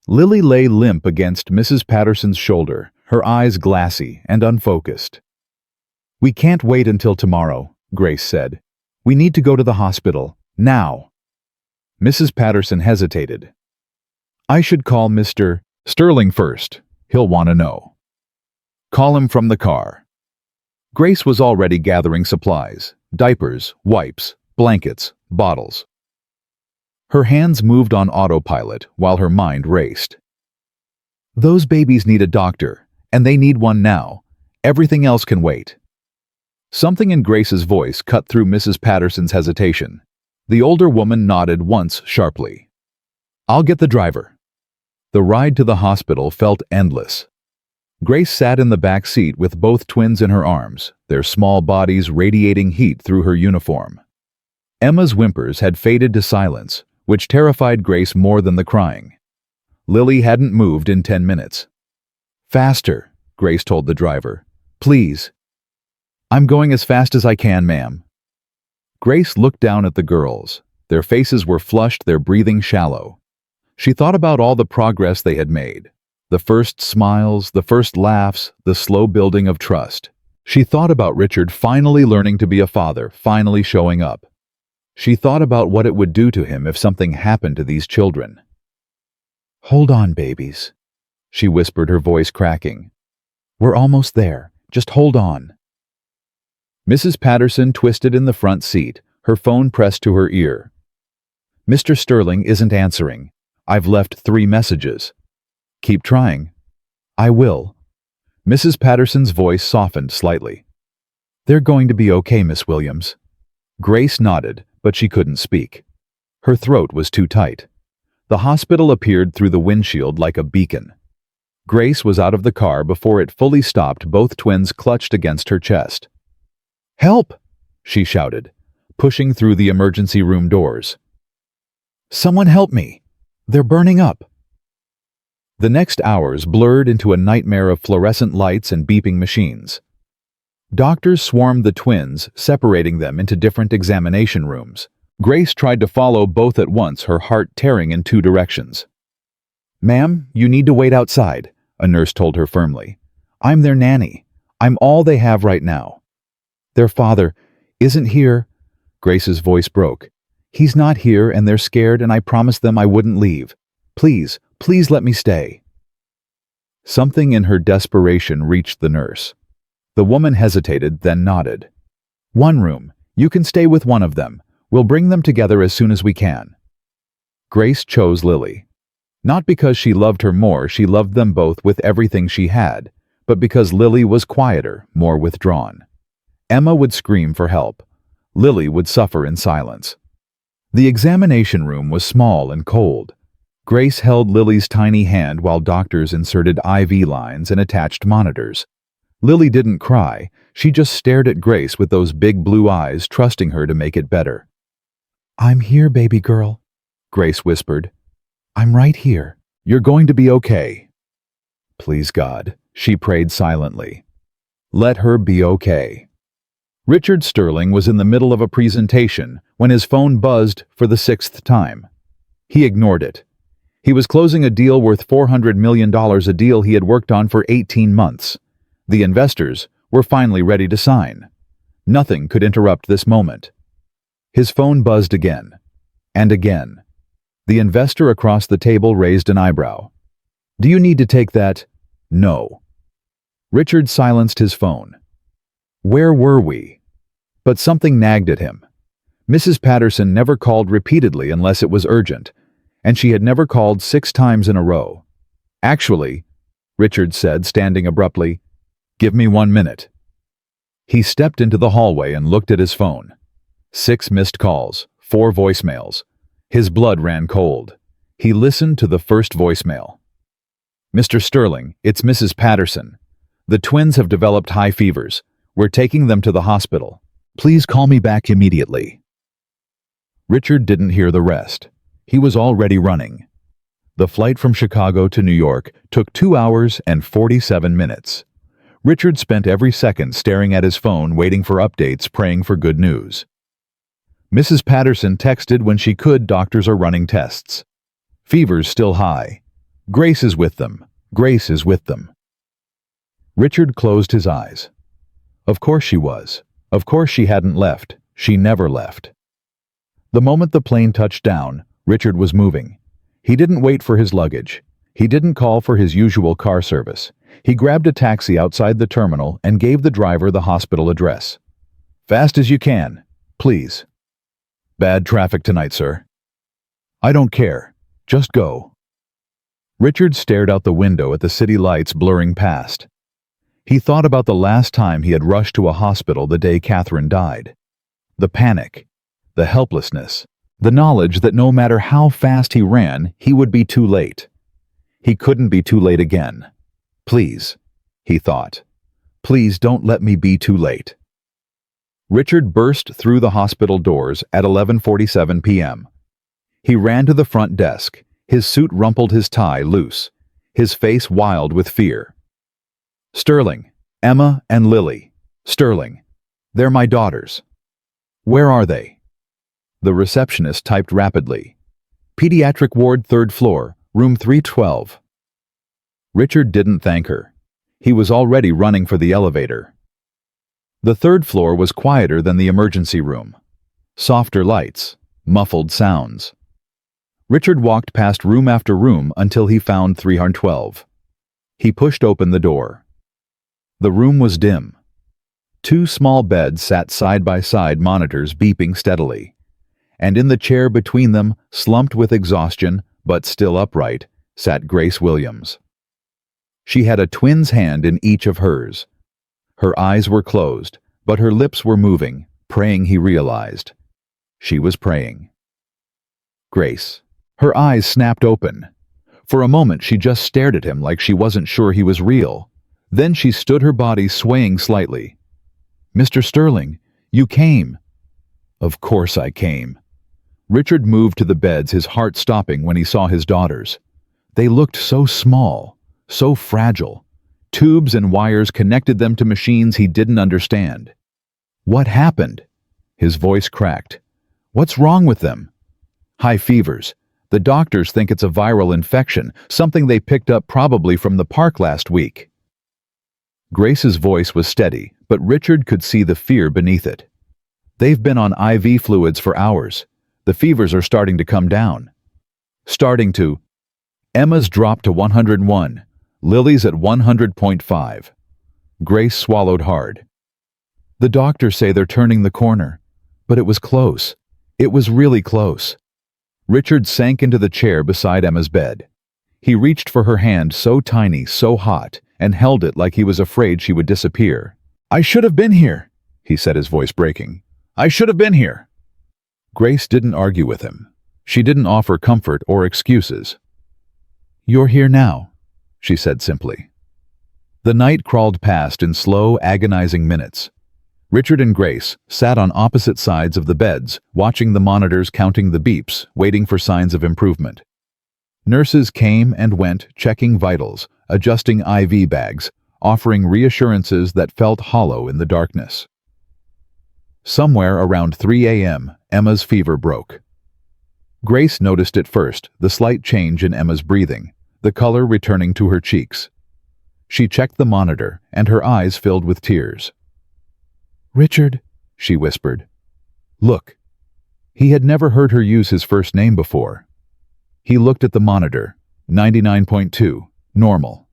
Lily lay limp against Mrs. Patterson's shoulder, her eyes glassy and unfocused. "We can't wait until tomorrow," Grace said. "We need to go to the hospital, now." Mrs. Patterson hesitated. "I should call Mr. Sterling first. He'll want to know." "Call him from the car." Grace was already gathering supplies: diapers, wipes, blankets, bottles. Her hands moved on autopilot while her mind raced. "Those babies need a doctor, and they need one now. Everything else can wait." Something in Grace's voice cut through Mrs. Patterson's hesitation. The older woman nodded once sharply. "I'll get the driver." The ride to the hospital felt endless. Grace sat in the back seat with both twins in her arms, their small bodies radiating heat through her uniform. Emma's whimpers had faded to silence, which terrified Grace more than the crying. Lily hadn't moved in 10 minutes. "Faster," Grace told the driver. "Please." "I'm going as fast as I can, ma'am." Grace looked down at the girls. Their faces were flushed, their breathing shallow. She thought about all the progress they had made. The first smiles, the first laughs, the slow building of trust. She thought about Richard finally learning to be a father, finally showing up. She thought about what it would do to him if something happened to these children. "Hold on, babies," she whispered, her voice cracking. "We're almost there. Just hold on." Mrs. Patterson twisted in the front seat, her phone pressed to her ear. "Mr. Sterling isn't answering. I've left 3 messages." "Keep trying." "I will." Mrs. Patterson's voice softened slightly. "They're going to be okay, Miss Williams." Grace nodded, but she couldn't speak. Her throat was too tight. The hospital appeared through the windshield like a beacon. Grace was out of the car before it fully stopped, both twins clutched against her chest. "Help!" she shouted, pushing through the emergency room doors. Someone help me! They're burning up! The next hours blurred into a nightmare of fluorescent lights and beeping machines. Doctors swarmed the twins, separating them into different examination rooms. Grace tried to follow both at once, her heart tearing in two directions. "Ma'am, you need to wait outside," a nurse told her firmly. "I'm their nanny. I'm all they have right now." "Their father isn't here." Grace's voice broke. "He's not here and they're scared and I promised them I wouldn't leave. Please, please let me stay." Something in her desperation reached the nurse. The woman hesitated, then nodded. "One room. You can stay with one of them. We'll bring them together as soon as we can." Grace chose Lily. Not because she loved her more, she loved them both with everything she had, but because Lily was quieter, more withdrawn. Emma would scream for help. Lily would suffer in silence. The examination room was small and cold. Grace held Lily's tiny hand while doctors inserted IV lines and attached monitors. Lily didn't cry, she just stared at Grace with those big blue eyes, trusting her to make it better. "I'm here, baby girl," Grace whispered. "I'm right here. You're going to be okay." Please God, she prayed silently. Let her be okay. Richard Sterling was in the middle of a presentation when his phone buzzed for the 6th time. He ignored it. He was closing a deal worth $400 million, a deal he had worked on for 18 months. The investors were finally ready to sign. Nothing could interrupt this moment. His phone buzzed again, and again. The investor across the table raised an eyebrow. "Do you need to take that?" "No." Richard silenced his phone. Where were we? But something nagged at him. Mrs. Patterson never called repeatedly unless it was urgent, and she had never called 6 times in a row. "Actually," Richard said, standing abruptly, "give me 1 minute." He stepped into the hallway and looked at his phone. 6 missed calls, 4 voicemails. His blood ran cold. He listened to the first voicemail. "Mr. Sterling, it's Mrs. Patterson. The twins have developed high fevers. We're taking them to the hospital. Please call me back immediately." Richard didn't hear the rest. He was already running. The flight from Chicago to New York took 2 hours and 47 minutes. Richard spent every second staring at his phone, waiting for updates, praying for good news. Mrs. Patterson texted when she could, "Doctors are running tests. Fever's still high. Grace is with them. Grace is with them." Richard closed his eyes. Of course she was. Of course she hadn't left. She never left. The moment the plane touched down, Richard was moving. He didn't wait for his luggage. He didn't call for his usual car service. He grabbed a taxi outside the terminal and gave the driver the hospital address. "Fast as you can, please." "Bad traffic tonight, sir." "I don't care. Just go." Richard stared out the window at the city lights blurring past. He thought about the last time he had rushed to a hospital the day Catherine died. The panic, the helplessness, the knowledge that no matter how fast he ran, he would be too late. He couldn't be too late again. "Please," he thought. "Please don't let me be too late." Richard burst through the hospital doors at 11:47 p.m. He ran to the front desk, his suit rumpled, his tie loose, his face wild with fear. "Sterling, Emma and Lily. Sterling. They're my daughters." "Where are they?" The receptionist typed rapidly. "Pediatric ward, 3rd floor, room 312. Richard didn't thank her. He was already running for the elevator. The 3rd floor was quieter than the emergency room. Softer lights, muffled sounds. Richard walked past room after room until he found 312. He pushed open the door. The room was dim. 2 small beds sat side by side, monitors beeping steadily. And in the chair between them, slumped with exhaustion, but still upright, sat Grace Williams. She had a twin's hand in each of hers. Her eyes were closed, but her lips were moving, praying, he realized. She was praying. Grace. Her eyes snapped open. For a moment she just stared at him like she wasn't sure he was real. Then she stood, her body swaying slightly. "Mr. Sterling, you came." "Of course I came." Richard moved to the beds, his heart stopping when he saw his daughters. They looked so small, so fragile. Tubes and wires connected them to machines he didn't understand. What happened? His voice cracked. What's wrong with them? High fevers. The doctors think it's a viral infection, something they picked up probably from the park last week. Grace's voice was steady, but Richard could see the fear beneath it. They've been on IV fluids for hours. The fevers are starting to come down. Emma's dropped to 101, Lily's at 100.5. Grace swallowed hard. The doctors say they're turning the corner, but it was close. It was really close. Richard sank into the chair beside Emma's bed. He reached for her hand, so tiny, so hot, and held it like he was afraid she would disappear. "I should have been here," he said, his voice breaking. "I should have been here." Grace didn't argue with him. She didn't offer comfort or excuses. "You're here now," she said simply. The night crawled past in slow, agonizing minutes. Richard and Grace sat on opposite sides of the beds, watching the monitors, counting the beeps, waiting for signs of improvement. Nurses came and went, checking vitals, adjusting IV bags, offering reassurances that felt hollow in the darkness. Somewhere around 3 a.m., Emma's fever broke. Grace noticed it first, the slight change in Emma's breathing, the color returning to her cheeks. She checked the monitor, and her eyes filled with tears. "Richard," she whispered. "Look." He had never heard her use his first name before. He looked at the monitor, 99.2, normal.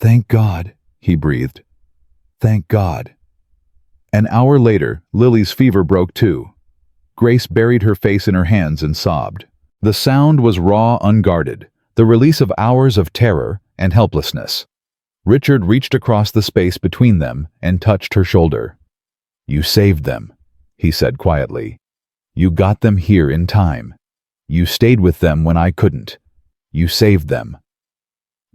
"Thank God," he breathed. "Thank God." An hour later, Lily's fever broke too. Grace buried her face in her hands and sobbed. The sound was raw, unguarded, the release of hours of terror and helplessness. Richard reached across the space between them and touched her shoulder. "You saved them," he said quietly. "You got them here in time. You stayed with them when I couldn't. You saved them."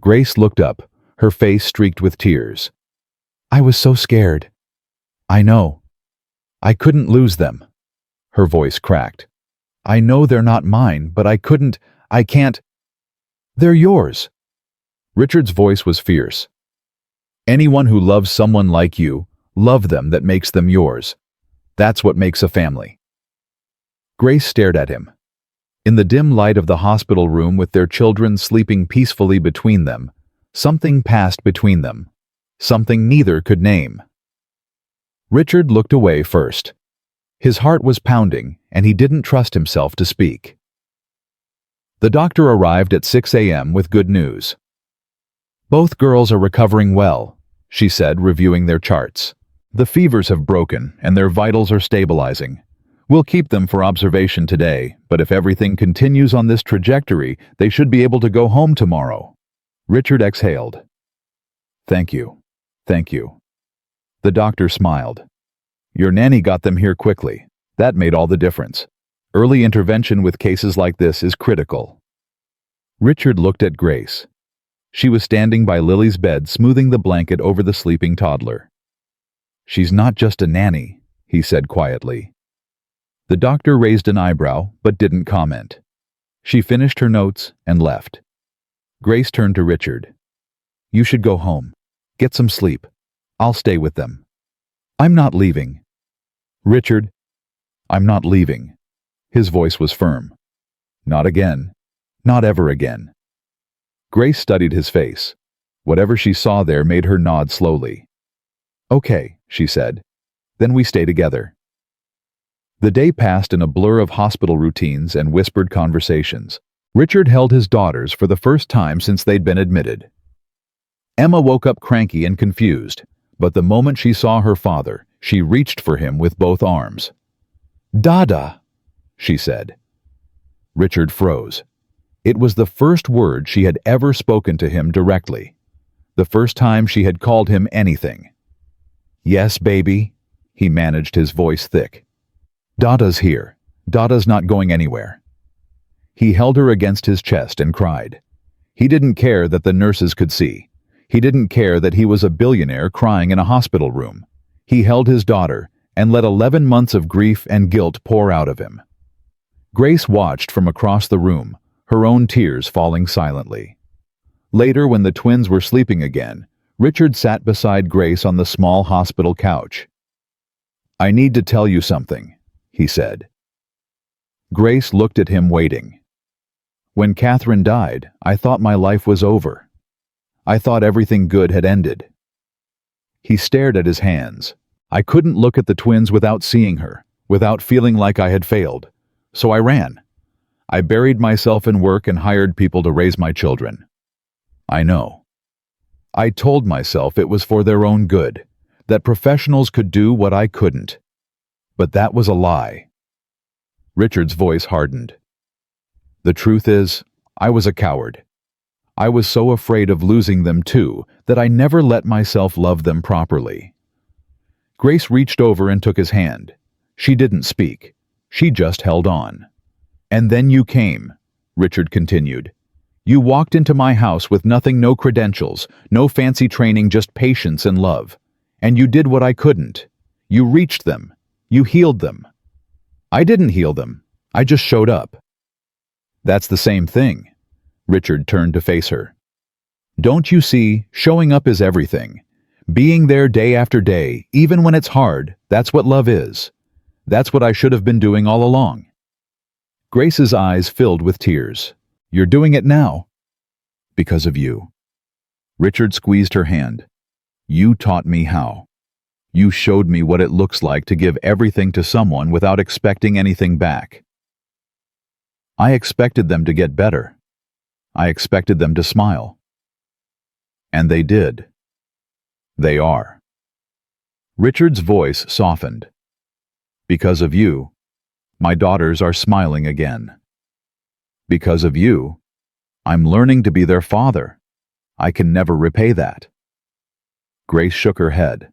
Grace looked up, her face streaked with tears. "I was so scared." "I know. I couldn't lose them." Her voice cracked. "I know they're not mine, but I can't. They're yours." Richard's voice was fierce. "Anyone who loves someone like you, love them, that makes them yours. That's what makes a family." Grace stared at him. In the dim light of the hospital room with their children sleeping peacefully between them, something passed between them. Something neither could name. Richard looked away first. His heart was pounding, and he didn't trust himself to speak. The doctor arrived at 6 a.m. with good news. "Both girls are recovering well," she said, reviewing their charts. "The fevers have broken, and their vitals are stabilizing. We'll keep them for observation today, but if everything continues on this trajectory, they should be able to go home tomorrow." Richard exhaled. "Thank you. Thank you." The doctor smiled. "Your nanny got them here quickly. That made all the difference. Early intervention with cases like this is critical." Richard looked at Grace. She was standing by Lily's bed, smoothing the blanket over the sleeping toddler. "She's not just a nanny," he said quietly. The doctor raised an eyebrow, but didn't comment. She finished her notes and left. Grace turned to Richard. "You should go home. Get some sleep. I'll stay with them." "I'm not leaving." "Richard, I'm not leaving." His voice was firm. "Not again. Not ever again." Grace studied his face. Whatever she saw there made her nod slowly. "Okay," she said. "Then we stay together." The day passed in a blur of hospital routines and whispered conversations. Richard held his daughters for the first time since they'd been admitted. Emma woke up cranky and confused, but the moment she saw her father, she reached for him with both arms. "Dada," she said. Richard froze. It was the first word she had ever spoken to him directly. The first time she had called him anything. "Yes, baby," he managed, his voice thick. "Dada's here. Dada's not going anywhere." He held her against his chest and cried. He didn't care that the nurses could see. He didn't care that he was a billionaire crying in a hospital room. He held his daughter and let 11 months of grief and guilt pour out of him. Grace watched from across the room, her own tears falling silently. Later, when the twins were sleeping again, Richard sat beside Grace on the small hospital couch. "I need to tell you something," he said. Grace looked at him waiting. "When Catherine died, I thought my life was over. I thought everything good had ended." He stared at his hands. "I couldn't look at the twins without seeing her, without feeling like I had failed. So I ran. I buried myself in work and hired people to raise my children. I know. I told myself it was for their own good, that professionals could do what I couldn't. But that was a lie." Richard's voice hardened. "The truth is, I was a coward. I was so afraid of losing them too that I never let myself love them properly." Grace reached over and took his hand. She didn't speak. She just held on. "And then you came," Richard continued. "You walked into my house with nothing, no credentials, no fancy training, just patience and love. And you did what I couldn't. You reached them. You healed them. I didn't heal them. I just showed up." "That's the same thing." Richard turned to face her. "Don't you see, showing up is everything. Being there day after day, even when it's hard, that's what love is. That's what I should have been doing all along." Grace's eyes filled with tears. "You're doing it now." "Because of you." Richard squeezed her hand. "You taught me how. You showed me what it looks like to give everything to someone without expecting anything back. I expected them to get better. I expected them to smile. And they did. They are." Richard's voice softened. "Because of you, my daughters are smiling again. Because of you, I'm learning to be their father. I can never repay that." Grace shook her head.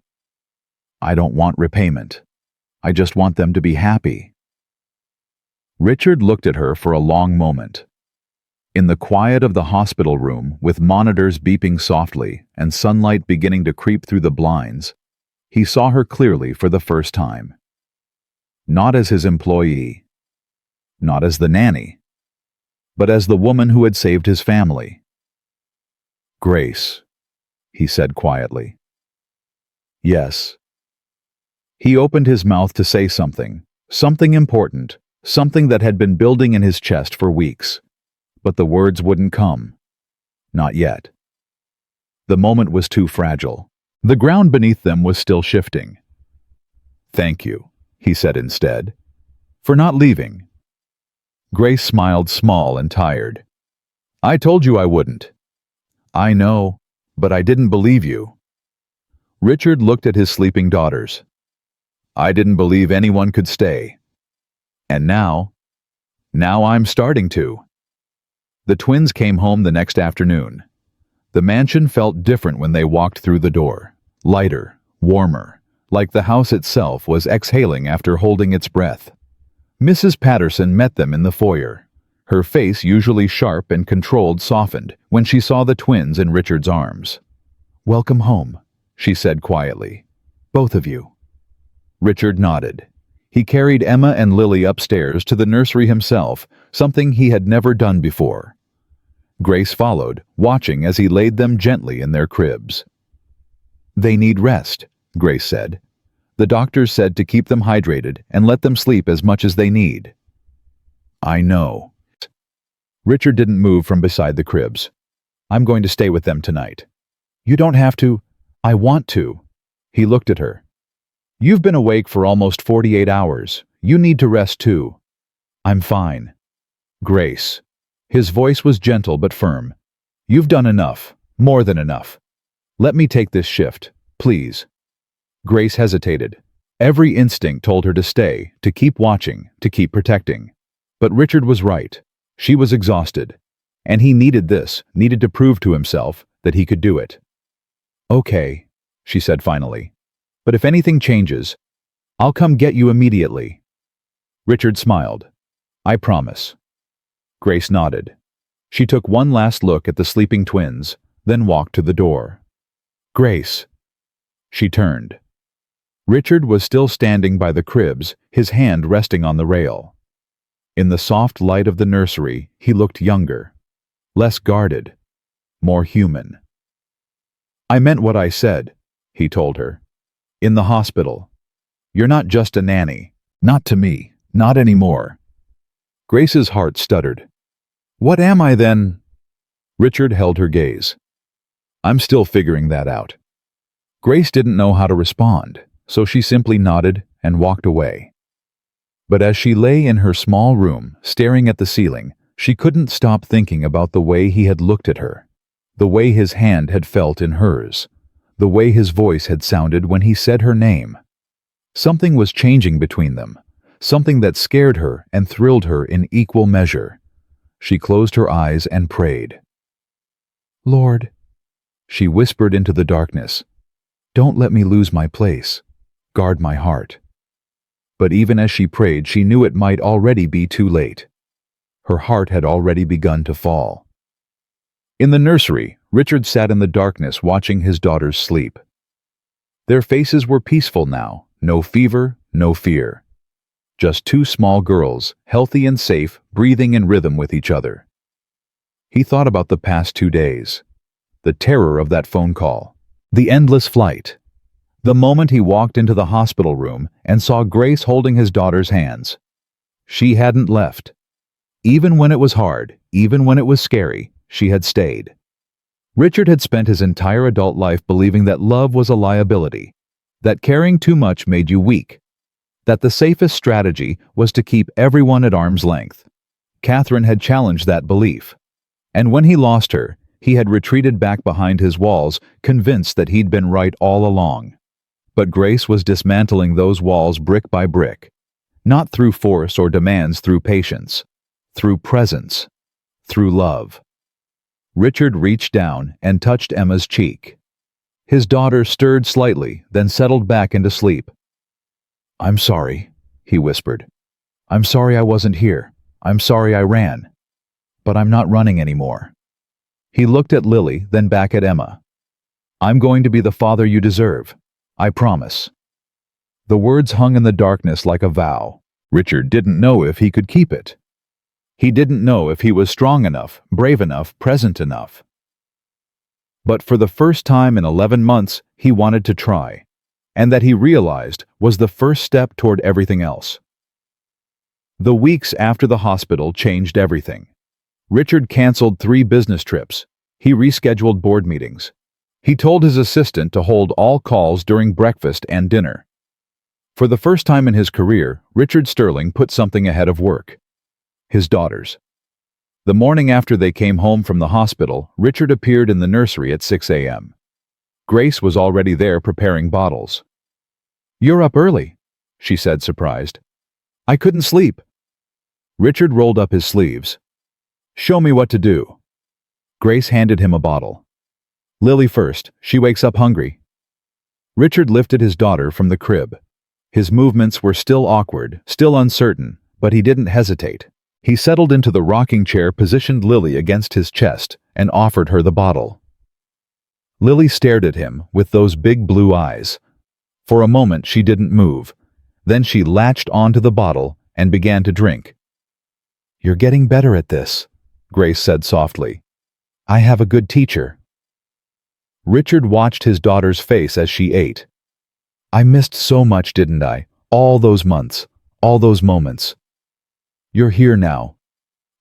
"I don't want repayment. I just want them to be happy." Richard looked at her for a long moment. In the quiet of the hospital room, with monitors beeping softly and sunlight beginning to creep through the blinds, he saw her clearly for the first time. Not as his employee, not as the nanny, but as the woman who had saved his family. "Grace," he said quietly. "Yes." He opened his mouth to say something, something important, something that had been building in his chest for weeks. But the words wouldn't come. Not yet. The moment was too fragile. The ground beneath them was still shifting. "Thank you," he said instead, "for not leaving." Grace smiled, small and tired. "I told you I wouldn't." "I know, but I didn't believe you." Richard looked at his sleeping daughters. "I didn't believe anyone could stay. And now I'm starting to." The twins came home the next afternoon. The mansion felt different when they walked through the door. Lighter, warmer, like the house itself was exhaling after holding its breath. Mrs. Patterson met them in the foyer. Her face, usually sharp and controlled, softened when she saw the twins in Richard's arms. "Welcome home," she said quietly. "Both of you." Richard nodded. He carried Emma and Lily upstairs to the nursery himself, something he had never done before. Grace followed, watching as he laid them gently in their cribs. "They need rest," Grace said. "The doctors said to keep them hydrated and let them sleep as much as they need." "I know." Richard didn't move from beside the cribs. "I'm going to stay with them tonight." "You don't have to." "I want to." He looked at her. "You've been awake for almost 48 hours. You need to rest too." "I'm fine." "Grace." His voice was gentle but firm. "You've done enough, more than enough. Let me take this shift, please." Grace hesitated. Every instinct told her to stay, to keep watching, to keep protecting. But Richard was right. She was exhausted. And he needed this, needed to prove to himself that he could do it. "Okay," she said finally. "But if anything changes, I'll come get you immediately." Richard smiled. "I promise." Grace nodded. She took one last look at the sleeping twins, then walked to the door. "Grace." She turned. Richard was still standing by the cribs, his hand resting on the rail. In the soft light of the nursery, he looked younger, less guarded, more human. "I meant what I said," he told her. "In the hospital. You're not just a nanny. Not to me. Not anymore." Grace's heart stuttered. "What am I then?" Richard held her gaze. "I'm still figuring that out." Grace didn't know how to respond, so she simply nodded and walked away. But as she lay in her small room, staring at the ceiling, she couldn't stop thinking about the way he had looked at her, the way his hand had felt in hers, the way his voice had sounded when he said her name. Something was changing between them, something that scared her and thrilled her in equal measure. She closed her eyes and prayed. "Lord," she whispered into the darkness, "don't let me lose my place. Guard my heart." But even as she prayed, she knew it might already be too late. Her heart had already begun to fall. In the nursery, Richard sat in the darkness watching his daughters sleep. Their faces were peaceful now, no fever, no fear. Just two small girls, healthy and safe, breathing in rhythm with each other. He thought about the past 2 days, the terror of that phone call, the endless flight, the moment he walked into the hospital room and saw Grace holding his daughter's hands. She hadn't left. Even when it was hard, even when it was scary, she had stayed. Richard had spent his entire adult life believing that love was a liability, that caring too much made you weak, that the safest strategy was to keep everyone at arm's length. Catherine had challenged that belief. And when he lost her, he had retreated back behind his walls, convinced that he'd been right all along. But Grace was dismantling those walls brick by brick, not through force or demands, through patience, through presence, through love. Richard reached down and touched Emma's cheek. His daughter stirred slightly, then settled back into sleep. "I'm sorry," he whispered. "I'm sorry I wasn't here. I'm sorry I ran. But I'm not running anymore." He looked at Lily, then back at Emma. "I'm going to be the father you deserve. I promise." The words hung in the darkness like a vow. Richard didn't know if he could keep it. He didn't know if he was strong enough, brave enough, present enough. But for the first time in 11 months, he wanted to try, and that he realized was the first step toward everything else. The weeks after the hospital changed everything. Richard canceled 3 business trips. He rescheduled board meetings. He told his assistant to hold all calls during breakfast and dinner. For the first time in his career, Richard Sterling put something ahead of work. His daughters. The morning after they came home from the hospital, Richard appeared in the nursery at 6 a.m. Grace was already there preparing bottles. "You're up early," she said, surprised. "I couldn't sleep." Richard rolled up his sleeves. "Show me what to do." Grace handed him a bottle. "Lily first, she wakes up hungry." Richard lifted his daughter from the crib. His movements were still awkward, still uncertain, but he didn't hesitate. He settled into the rocking chair, positioned Lily against his chest, and offered her the bottle. Lily stared at him with those big blue eyes. For a moment she didn't move. Then she latched onto the bottle and began to drink. "You're getting better at this," Grace said softly. "I have a good teacher." Richard watched his daughter's face as she ate. "I missed so much, didn't I? All those months, all those moments. You're here now.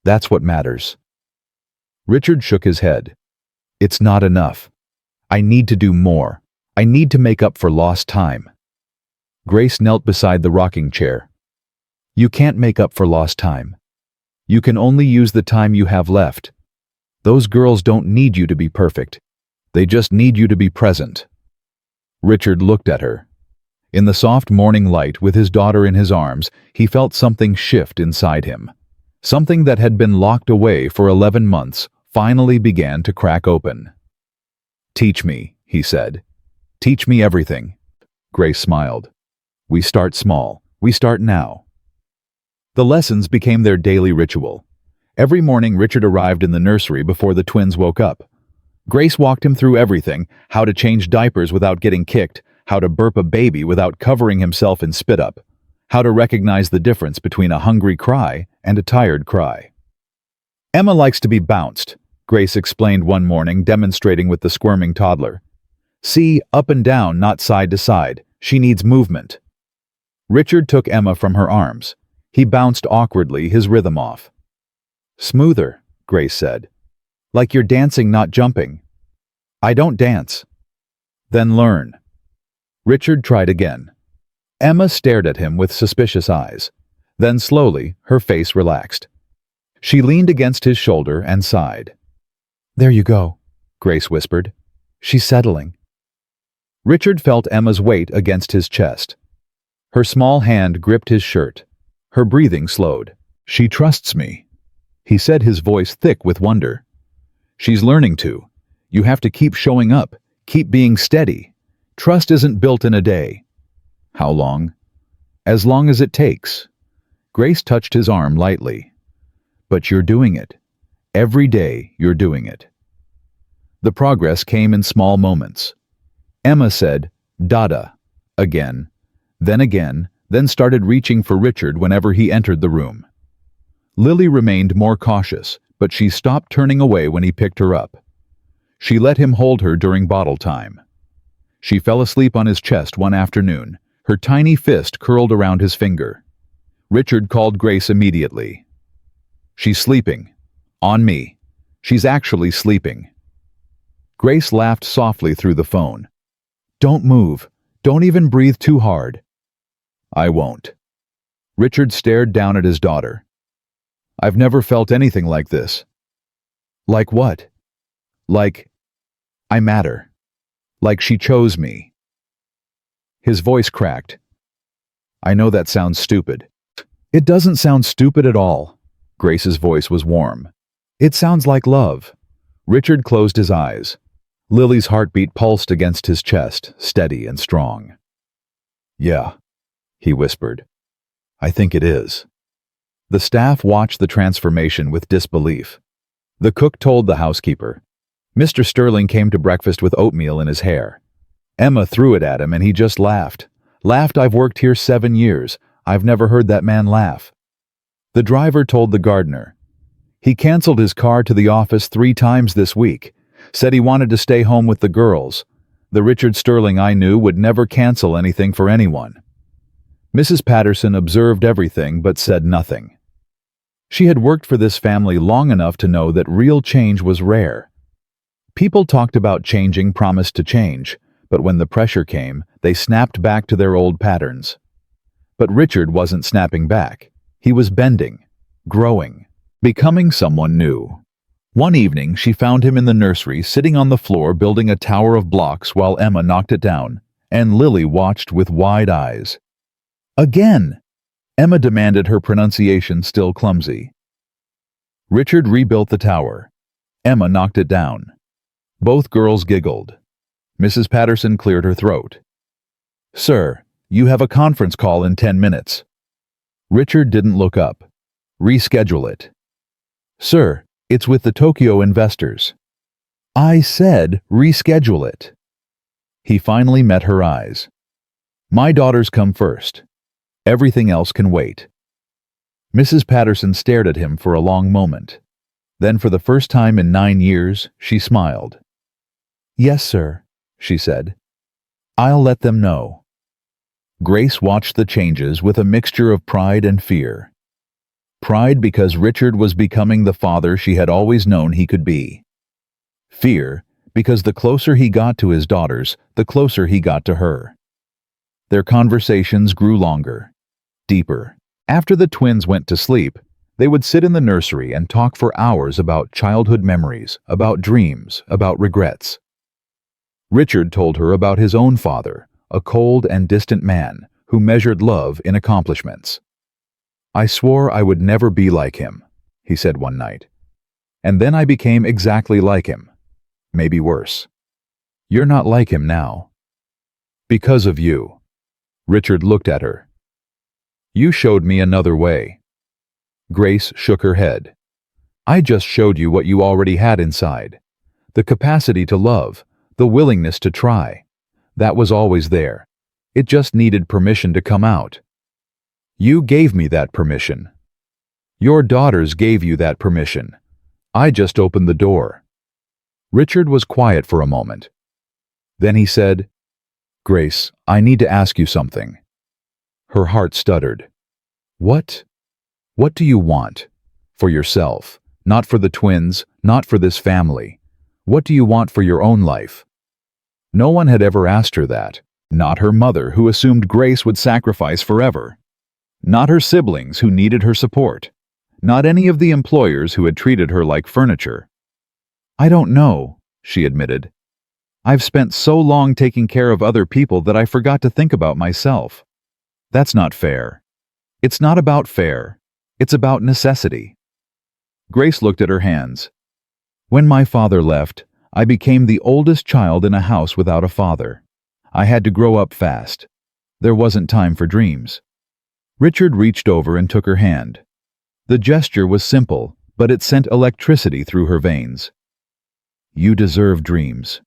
That's what matters." Richard shook his head. "It's not enough. I need to do more. I need to make up for lost time." Grace knelt beside the rocking chair. "You can't make up for lost time. You can only use the time you have left. Those girls don't need you to be perfect. They just need you to be present." Richard looked at her. In the soft morning light, with his daughter in his arms, he felt something shift inside him. Something that had been locked away for 11 months finally began to crack open. "Teach me," he said. "Teach me everything." Grace smiled. "We start small. We start now." The lessons became their daily ritual. Every morning Richard arrived in the nursery before the twins woke up. Grace walked him through everything: how to change diapers without getting kicked, how to burp a baby without covering himself in spit-up, how to recognize the difference between a hungry cry and a tired cry. Emma likes to be bounced, Grace explained one morning, demonstrating with the squirming toddler. See, up and down, not side to side. She needs movement. Richard took Emma from her arms. He bounced awkwardly, his rhythm off. Smoother, Grace said. Like you're dancing, not jumping. I don't dance. Then learn. Richard tried again. Emma stared at him with suspicious eyes. Then slowly, her face relaxed. She leaned against his shoulder and sighed. There you go, Grace whispered. She's settling. Richard felt Emma's weight against his chest. Her small hand gripped his shirt. Her breathing slowed. She trusts me, he said, his voice thick with wonder. She's learning to. You have to keep showing up, keep being steady. Trust isn't built in a day. How long? As long as it takes. Grace touched his arm lightly. But you're doing it. Every day you're doing it. The progress came in small moments. Emma said, "Dada," again, then started reaching for Richard whenever he entered the room. Lily remained more cautious, but she stopped turning away when he picked her up. She let him hold her during bottle time. She fell asleep on his chest one afternoon, her tiny fist curled around his finger. Richard called Grace immediately. She's sleeping. On me. She's actually sleeping. Grace laughed softly through the phone. Don't move. Don't even breathe too hard. I won't. Richard stared down at his daughter. I've never felt anything like this. Like what? Like, I matter. Like she chose me. His voice cracked. I know that sounds stupid. It doesn't sound stupid at all. Grace's voice was warm. It sounds like love. Richard closed his eyes. Lily's heartbeat pulsed against his chest, steady and strong. Yeah, he whispered. I think it is. The staff watched the transformation with disbelief. The cook told the housekeeper. Mr. Sterling came to breakfast with oatmeal in his hair. Emma threw it at him and he just laughed. Laughed. I've worked here 7 years. I've never heard that man laugh. The driver told the gardener. He canceled his car to the office 3 times this week. Said he wanted to stay home with the girls. The Richard Sterling I knew would never cancel anything for anyone. Mrs. Patterson observed everything but said nothing. She had worked for this family long enough to know that real change was rare. People talked about changing, promised to change, but when the pressure came, they snapped back to their old patterns. But Richard wasn't snapping back. He was bending, growing, becoming someone new. One evening, she found him in the nursery, sitting on the floor building a tower of blocks while Emma knocked it down, and Lily watched with wide eyes. Again! Emma demanded, her pronunciation still clumsy. Richard rebuilt the tower. Emma knocked it down. Both girls giggled. Mrs. Patterson cleared her throat. Sir, you have a conference call in 10 minutes. Richard didn't look up. Reschedule it. Sir, it's with the Tokyo investors. I said reschedule it. He finally met her eyes. My daughters come first. Everything else can wait. Mrs. Patterson stared at him for a long moment. Then, for the first time in 9 years, she smiled. Yes, sir, she said. I'll let them know. Grace watched the changes with a mixture of pride and fear. Pride because Richard was becoming the father she had always known he could be. Fear because the closer he got to his daughters, the closer he got to her. Their conversations grew longer, deeper. After the twins went to sleep, they would sit in the nursery and talk for hours about childhood memories, about dreams, about regrets. Richard told her about his own father, a cold and distant man who measured love in accomplishments. I swore I would never be like him, he said one night. And then I became exactly like him. Maybe worse. You're not like him now. Because of you. Richard looked at her. You showed me another way. Grace shook her head. I just showed you what you already had inside. The capacity to love, the willingness to try. That was always there. It just needed permission to come out. You gave me that permission. Your daughters gave you that permission. I just opened the door." Richard was quiet for a moment. Then he said, "Grace, I need to ask you something." Her heart stuttered. "What? What do you want? For yourself, not for the twins, not for this family. What do you want for your own life?" No one had ever asked her that. Not her mother, who assumed Grace would sacrifice forever. Not her siblings, who needed her support. Not any of the employers who had treated her like furniture. "I don't know," she admitted. "I've spent so long taking care of other people that I forgot to think about myself. That's not fair. It's not about fair. It's about necessity." Grace looked at her hands. "When my father left, I became the oldest child in a house without a father. I had to grow up fast. There wasn't time for dreams." Richard reached over and took her hand. The gesture was simple, but it sent electricity through her veins. "You deserve dreams,"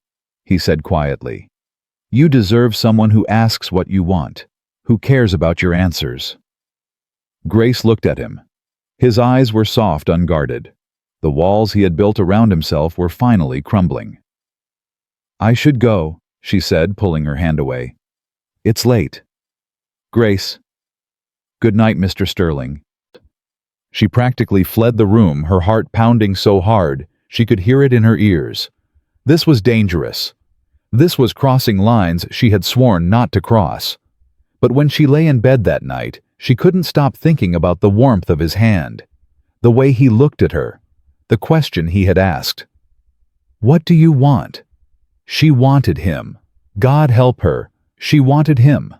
he said quietly. "You deserve someone who asks what you want, who cares about your answers." Grace looked at him. His eyes were soft, unguarded. The walls he had built around himself were finally crumbling. "I should go," she said, pulling her hand away. "It's late." "Grace." "Good night, Mr. Sterling." She practically fled the room, her heart pounding so hard she could hear it in her ears. This was dangerous. This was crossing lines she had sworn not to cross. But when she lay in bed that night, she couldn't stop thinking about the warmth of his hand, the way he looked at her, the question he had asked. "What do you want?" She wanted him. God help her, she wanted him.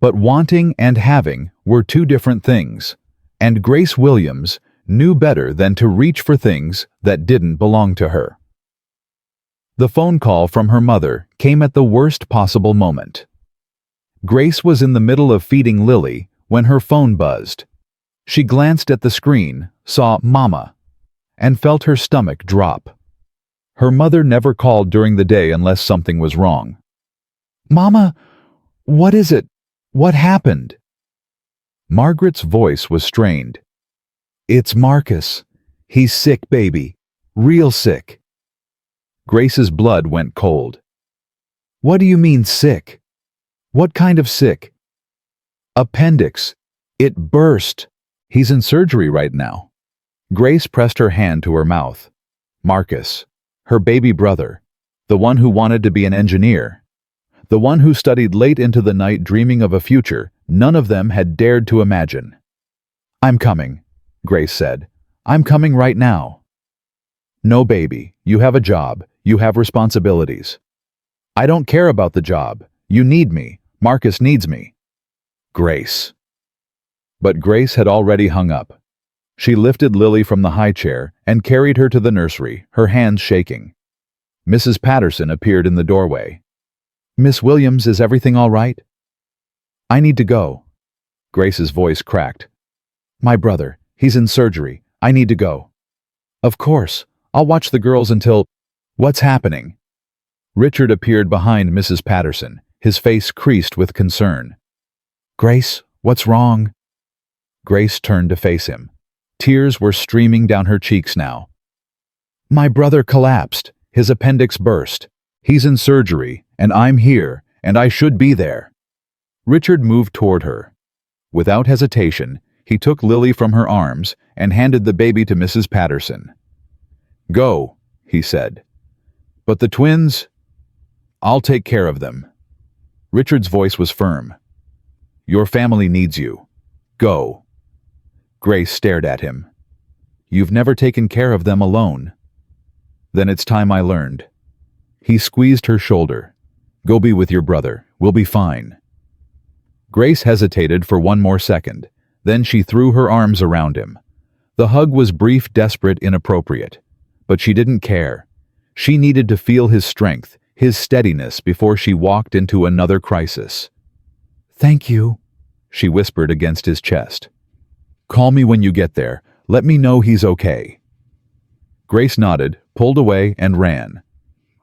But wanting and having were two different things, and Grace Williams knew better than to reach for things that didn't belong to her. The phone call from her mother came at the worst possible moment. Grace was in the middle of feeding Lily when her phone buzzed. She glanced at the screen, saw Mama, and felt her stomach drop. Her mother never called during the day unless something was wrong. "Mama, what is it? What happened?" Margaret's voice was strained. "It's Marcus. He's sick, baby. Real sick." Grace's blood went cold. "What do you mean sick? What kind of sick?" "Appendix. It burst. He's in surgery right now." Grace pressed her hand to her mouth. Marcus, her baby brother, the one who wanted to be an engineer, the one who studied late into the night dreaming of a future none of them had dared to imagine. "I'm coming," Grace said. "I'm coming right now." "No, baby, you have a job, you have responsibilities." "I don't care about the job. You need me. Marcus needs me." "Grace." But Grace had already hung up. She lifted Lily from the high chair and carried her to the nursery, her hands shaking. Mrs. Patterson appeared in the doorway. "Miss Williams, is everything all right?" "I need to go." Grace's voice cracked. "My brother, he's in surgery. I need to go." "Of course. I'll watch the girls until—" "What's happening?" Richard appeared behind Mrs. Patterson, his face creased with concern. "Grace, what's wrong?" Grace turned to face him. Tears were streaming down her cheeks now. "My brother collapsed. His appendix burst. He's in surgery, and I'm here, and I should be there." Richard moved toward her. Without hesitation, he took Lily from her arms and handed the baby to Mrs. Patterson. "Go," he said. "But the twins? I'll take care of them." Richard's voice was firm. "Your family needs you. Go." Grace stared at him. "You've never taken care of them alone." "Then it's time I learned." He squeezed her shoulder. "Go be with your brother. We'll be fine." Grace hesitated for one more second. Then she threw her arms around him. The hug was brief, desperate, inappropriate. But she didn't care. She needed to feel his strength, his steadiness before she walked into another crisis. "Thank you," she whispered against his chest. "Call me when you get there. Let me know he's okay." Grace nodded, pulled away, and ran.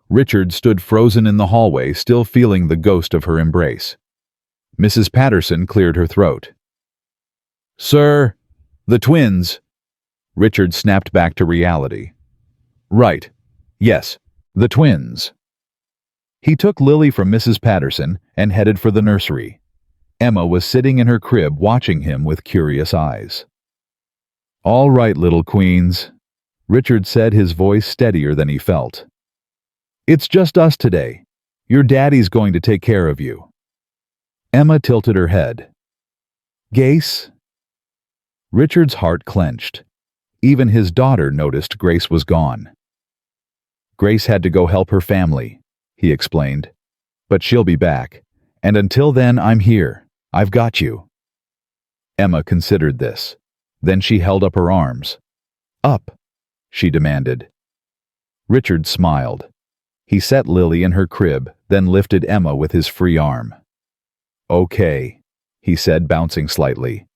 Richard stood frozen in the hallway, still feeling the ghost of her embrace. Mrs. Patterson cleared her throat. Sir, the twins. Richard snapped back to reality. Right. Yes, the twins. He took Lily from Mrs. Patterson and headed for the nursery. Emma was sitting in her crib watching him with curious eyes. All right, little queens, Richard said, his voice steadier than he felt. It's just us today. Your daddy's going to take care of you. Emma tilted her head. Grace? Richard's heart clenched. Even his daughter noticed Grace was gone. Grace had to go help her family, he explained. But she'll be back. And until then, I'm here. I've got you. Emma considered this. Then she held up her arms. Up, she demanded. Richard smiled. He set Lily in her crib, then lifted Emma with his free arm. Okay, he said, bouncing slightly.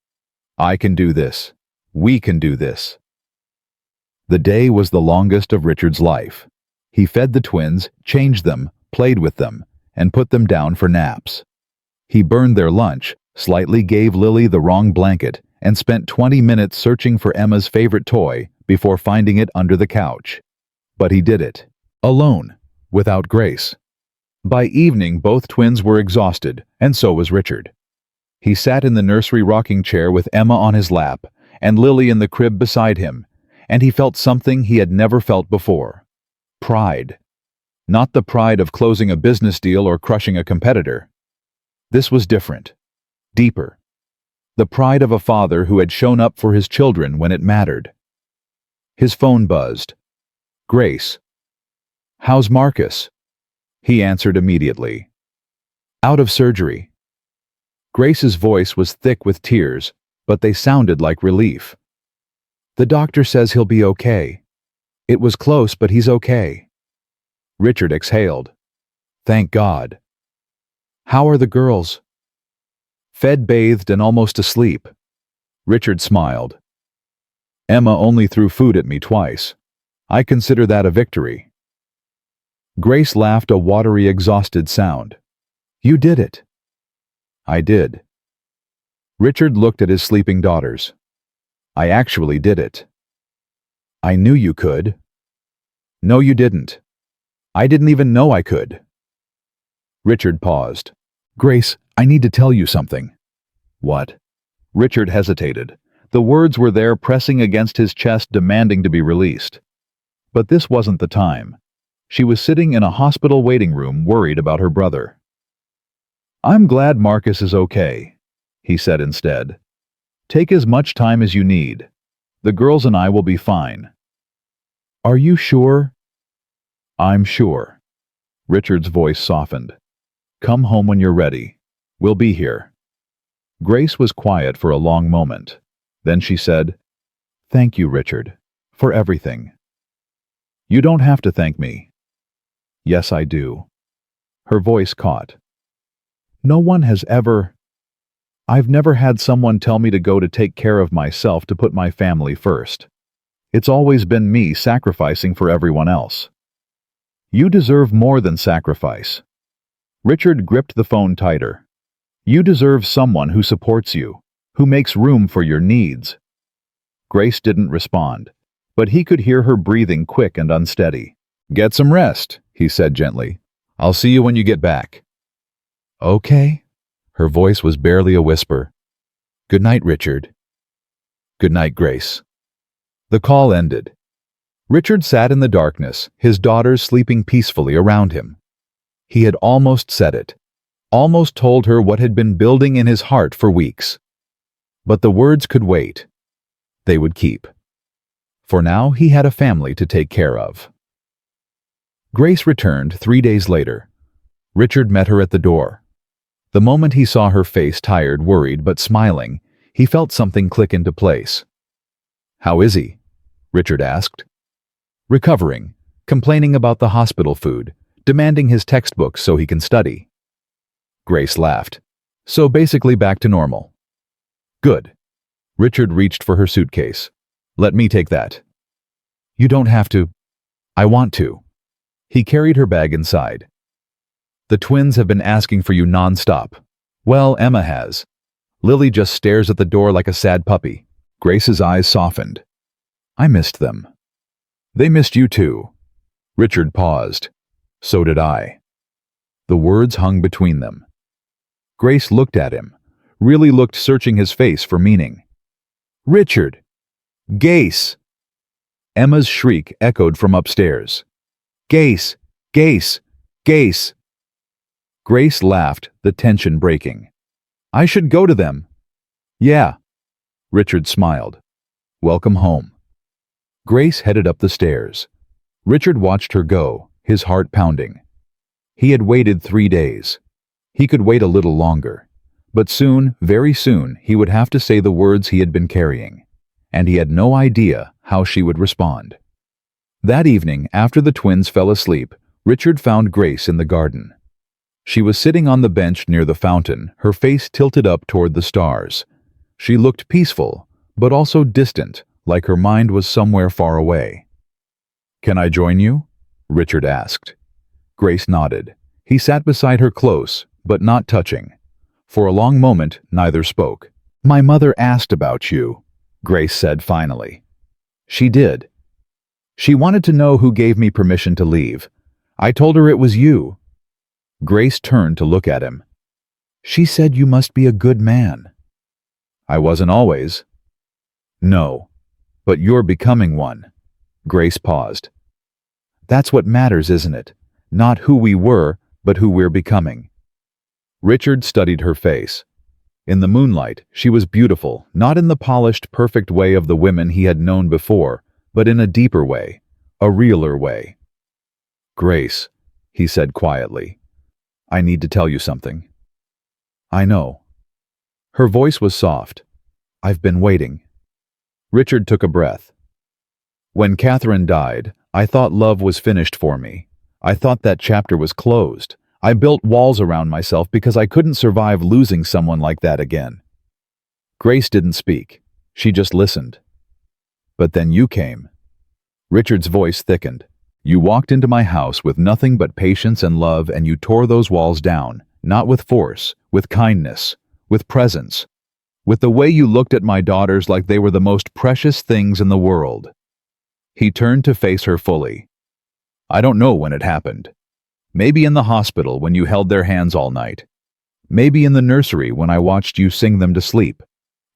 I can do this. We can do this. The day was the longest of Richard's life. He fed the twins, changed them, played with them, and put them down for naps. He burned their lunch, slightly gave Lily the wrong blanket, and spent 20 minutes searching for Emma's favorite toy before finding it under the couch. But he did it. Alone. Without Grace. By evening, both twins were exhausted, and so was Richard. He sat in the nursery rocking chair with Emma on his lap and Lily in the crib beside him, and he felt something he had never felt before. Pride. Not the pride of closing a business deal or crushing a competitor. This was different. Deeper. The pride of a father who had shown up for his children when it mattered. His phone buzzed. Grace. How's Marcus? He answered immediately. Out of surgery. Grace's voice was thick with tears, but they sounded like relief. The doctor says he'll be okay. It was close, but he's okay. Richard exhaled. Thank God. How are the girls? Fed, bathed, and almost asleep. Richard smiled. Emma only threw food at me twice. I consider that a victory. Grace laughed, a watery, exhausted sound. You did it. I did. Richard looked at his sleeping daughters. I actually did it. I knew you could. No, you didn't. I didn't even know I could. Richard paused. Grace, I need to tell you something. What? Richard hesitated. The words were there, pressing against his chest, demanding to be released. But this wasn't the time. She was sitting in a hospital waiting room, worried about her brother. I'm glad Marcus is okay, he said instead. Take as much time as you need. The girls and I will be fine. Are you sure? I'm sure. Richard's voice softened. Come home when you're ready. We'll be here. Grace was quiet for a long moment. Then she said, Thank you, Richard, for everything. You don't have to thank me. Yes, I do. Her voice caught. No one has ever... I've never had someone tell me to go to take care of myself, to put my family first. It's always been me sacrificing for everyone else. You deserve more than sacrifice. Richard gripped the phone tighter. You deserve someone who supports you, who makes room for your needs. Grace didn't respond, but he could hear her breathing quick and unsteady. Get some rest, he said gently. I'll see you when you get back. Okay. Her voice was barely a whisper. Good night, Richard. Good night, Grace. The call ended. Richard sat in the darkness, his daughters sleeping peacefully around him. He had almost said it, almost told her what had been building in his heart for weeks. But the words could wait. They would keep. For now, he had a family to take care of. Grace returned 3 days later. Richard met her at the door. The moment he saw her face, tired, worried, but smiling, he felt something click into place. How is he? Richard asked. Recovering, complaining about the hospital food, demanding his textbooks so he can study. Grace laughed. So basically back to normal. Good. Richard reached for her suitcase. Let me take that. You don't have to. I want to. He carried her bag inside. The twins have been asking for you non-stop. Well, Emma has. Lily just stares at the door like a sad puppy. Grace's eyes softened. I missed them. They missed you too. Richard paused. So did I. The words hung between them. Grace looked at him, really looked, searching his face for meaning. Richard! Gase! Emma's shriek echoed from upstairs. Gase! Gase! Gase! Grace laughed, the tension breaking. I should go to them. Yeah. Richard smiled. Welcome home. Grace headed up the stairs. Richard watched her go, his heart pounding. He had waited 3 days. He could wait a little longer. But soon, very soon, he would have to say the words he had been carrying. And he had no idea how she would respond. That evening, after the twins fell asleep, Richard found Grace in the garden. She was sitting on the bench near the fountain, her face tilted up toward the stars. She looked peaceful, but also distant, like her mind was somewhere far away. Can I join you? Richard asked. Grace nodded. He sat beside her close, but not touching. For a long moment, neither spoke. My mother asked about you, Grace said finally. She did. She wanted to know who gave me permission to leave. I told her it was you. Grace turned to look at him. She said you must be a good man. I wasn't always. No, but you're becoming one. Grace paused. That's what matters, isn't it? Not who we were, but who we're becoming. Richard studied her face. In the moonlight, she was beautiful, not in the polished, perfect way of the women he had known before, but in a deeper way, a realer way. Grace, he said quietly, I need to tell you something. I know. Her voice was soft. I've been waiting. Richard took a breath. When Catherine died, I thought love was finished for me. I thought that chapter was closed. I built walls around myself because I couldn't survive losing someone like that again. Grace didn't speak. She just listened. But then you came. Richard's voice thickened. You walked into my house with nothing but patience and love, and you tore those walls down, not with force, with kindness, with presence, with the way you looked at my daughters like they were the most precious things in the world. He turned to face her fully. I don't know when it happened. Maybe in the hospital when you held their hands all night. Maybe in the nursery when I watched you sing them to sleep.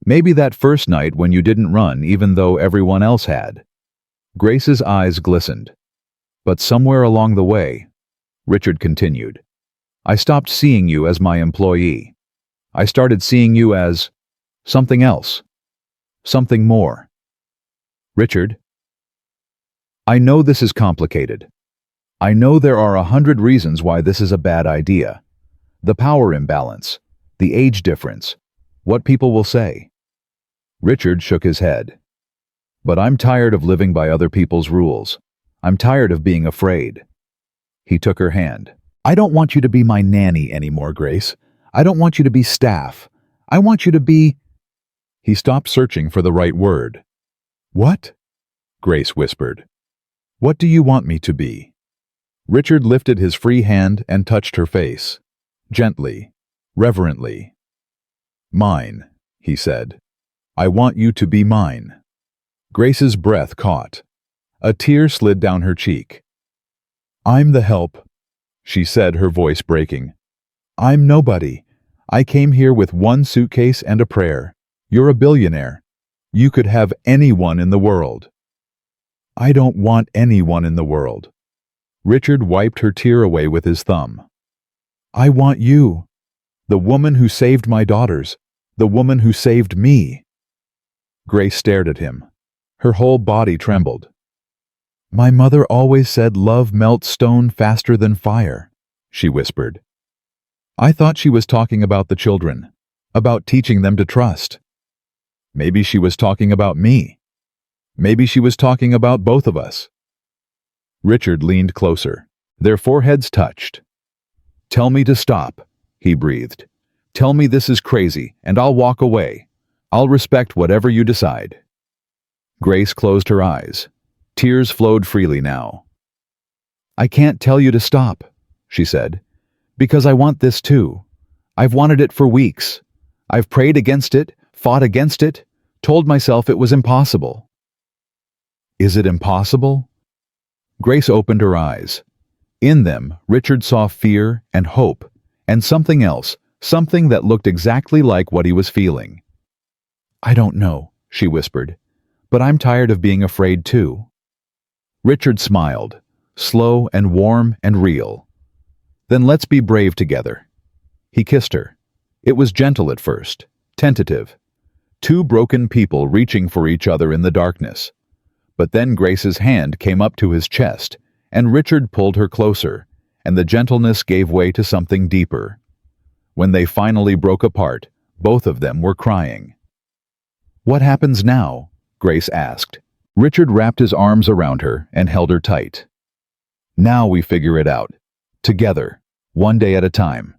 Maybe that first night when you didn't run even though everyone else had. Grace's eyes glistened. But somewhere along the way, Richard continued, I stopped seeing you as my employee. I started seeing you as something else, something more. Richard, I know this is complicated. I know there are 100 reasons why this is a bad idea. The power imbalance, the age difference, what people will say. Richard shook his head. But I'm tired of living by other people's rules. I'm tired of being afraid. He took her hand. I don't want you to be my nanny anymore, Grace. I don't want you to be staff. I want you to be... He stopped searching for the right word. What? Grace whispered. What do you want me to be? Richard lifted his free hand and touched her face. Gently, reverently. Mine, he said. I want you to be mine. Grace's breath caught. A tear slid down her cheek. I'm the help, she said, her voice breaking. I'm nobody. I came here with one suitcase and a prayer. You're a billionaire. You could have anyone in the world. I don't want anyone in the world. Richard wiped her tear away with his thumb. I want you. The woman who saved my daughters. The woman who saved me. Grace stared at him. Her whole body trembled. My mother always said love melts stone faster than fire, she whispered. I thought she was talking about the children, about teaching them to trust. Maybe she was talking about me. Maybe she was talking about both of us. Richard leaned closer. Their foreheads touched. Tell me to stop, he breathed. Tell me this is crazy, and I'll walk away. I'll respect whatever you decide. Grace closed her eyes. Tears flowed freely now. I can't tell you to stop, she said, because I want this too. I've wanted it for weeks. I've prayed against it, fought against it, told myself it was impossible." "Is it impossible?" Grace opened her eyes. In them, Richard saw fear and hope, and something else, something that looked exactly like what he was feeling. "I don't know," she whispered, "but I'm tired of being afraid too." Richard smiled, slow and warm and real. "Then let's be brave together." He kissed her. It was gentle at first, tentative. Two broken people reaching for each other in the darkness. But then Grace's hand came up to his chest, and Richard pulled her closer, and the gentleness gave way to something deeper. When they finally broke apart, both of them were crying. "What happens now?" Grace asked. Richard wrapped his arms around her and held her tight. "Now we figure it out. Together, one day at a time."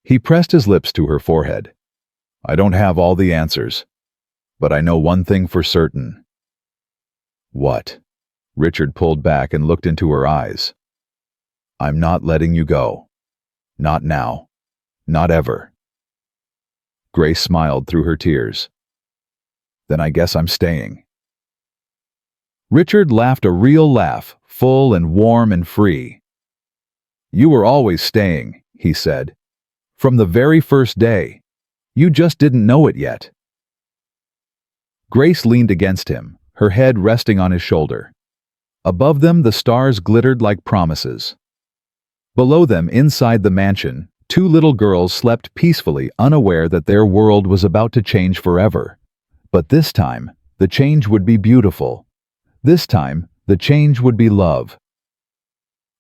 He pressed his lips to her forehead. "I don't have all the answers, but I know one thing for certain." "What?" Richard pulled back and looked into her eyes. "I'm not letting you go. Not now. Not ever." Grace smiled through her tears. "Then I guess I'm staying." Richard laughed a real laugh, full and warm and free. "You were always staying," he said. "From the very first day. You just didn't know it yet." Grace leaned against him, her head resting on his shoulder. Above them, the stars glittered like promises. Below them, inside the mansion, two little girls slept peacefully, unaware that their world was about to change forever. But this time, the change would be beautiful. This time, the change would be love.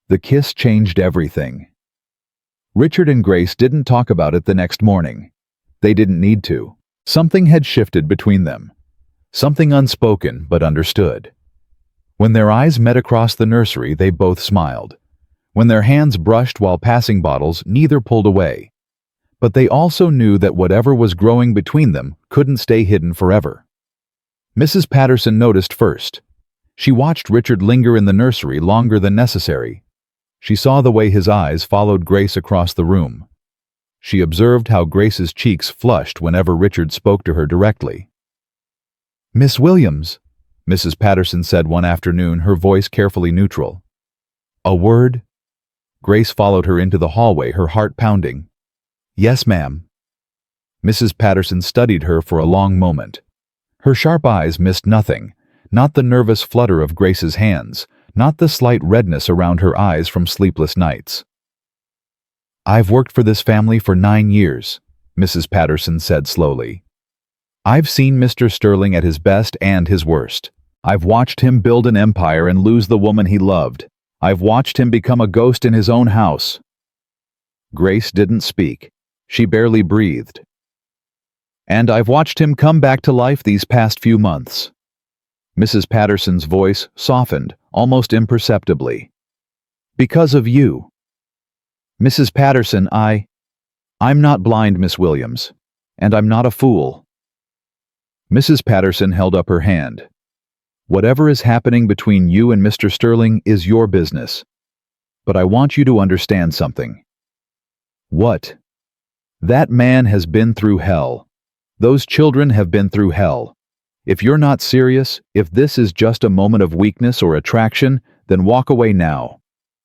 The kiss changed everything. Richard and Grace didn't talk about it the next morning. They didn't need to. Something had shifted between them. Something unspoken but understood. When their eyes met across the nursery, they both smiled. When their hands brushed while passing bottles, neither pulled away. But they also knew that whatever was growing between them couldn't stay hidden forever. Mrs. Patterson noticed first. She watched Richard linger in the nursery longer than necessary. She saw the way his eyes followed Grace across the room. She observed how Grace's cheeks flushed whenever Richard spoke to her directly. "Miss Williams," Mrs. Patterson said one afternoon, her voice carefully neutral. "A word?" Grace followed her into the hallway, her heart pounding. "Yes, ma'am." Mrs. Patterson studied her for a long moment. Her sharp eyes missed nothing, not the nervous flutter of Grace's hands, not the slight redness around her eyes from sleepless nights. "I've worked for this family for 9 years," Mrs. Patterson said slowly. "I've seen Mr. Sterling at his best and his worst. I've watched him build an empire and lose the woman he loved. I've watched him become a ghost in his own house." Grace didn't speak. She barely breathed. "And I've watched him come back to life these past few months." Mrs. Patterson's voice softened, almost imperceptibly. "Because of you." "Mrs. Patterson, I'm not blind, Miss Williams. And I'm not a fool." Mrs. Patterson held up her hand. "Whatever is happening between you and Mr. Sterling is your business. But I want you to understand something." "What?" "That man has been through hell. Those children have been through hell. If you're not serious, if this is just a moment of weakness or attraction, then walk away now,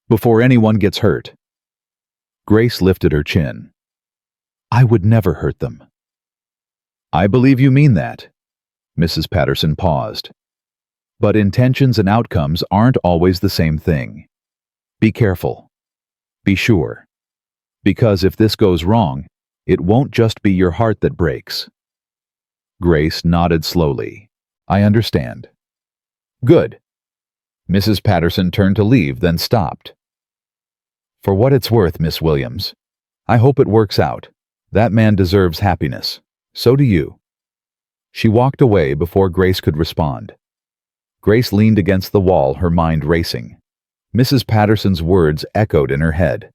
before anyone gets hurt." Grace lifted her chin. "I would never hurt them." "I believe you mean that." Mrs. Patterson paused. "But intentions and outcomes aren't always the same thing. Be careful. Be sure. Because if this goes wrong, it won't just be your heart that breaks." Grace nodded slowly. "I understand." "Good." Mrs. Patterson turned to leave, then stopped. "For what it's worth, Miss Williams, I hope it works out. That man deserves happiness. So do you." She walked away before Grace could respond. Grace leaned against the wall, her mind racing. Mrs. Patterson's words echoed in her head.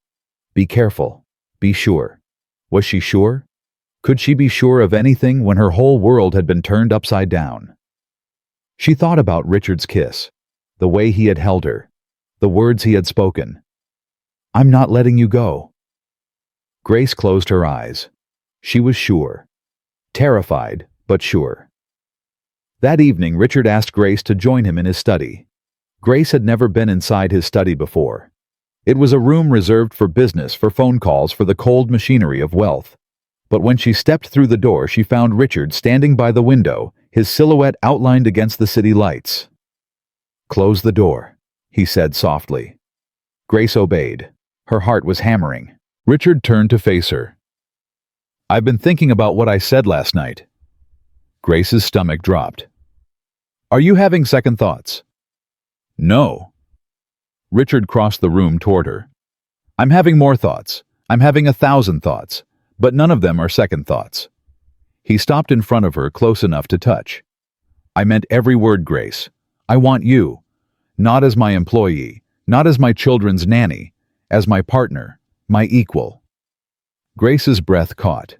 Be careful. Be sure. Was she sure? Could she be sure of anything when her whole world had been turned upside down? She thought about Richard's kiss, the way he had held her, the words he had spoken. "I'm not letting you go." Grace closed her eyes. She was sure. Terrified, but sure. That evening, Richard asked Grace to join him in his study. Grace had never been inside his study before. It was a room reserved for business, for phone calls, for the cold machinery of wealth. But when she stepped through the door, she found Richard standing by the window, his silhouette outlined against the city lights. "Close the door," he said softly. Grace obeyed. Her heart was hammering. Richard turned to face her. "I've been thinking about what I said last night." Grace's stomach dropped. "Are you having second thoughts?" "No." Richard crossed the room toward her. "I'm having more thoughts. I'm having 1,000 thoughts, but none of them are second thoughts." He stopped in front of her, close enough to touch. "I meant every word, Grace. I want you, not as my employee, not as my children's nanny, as my partner, my equal." Grace's breath caught.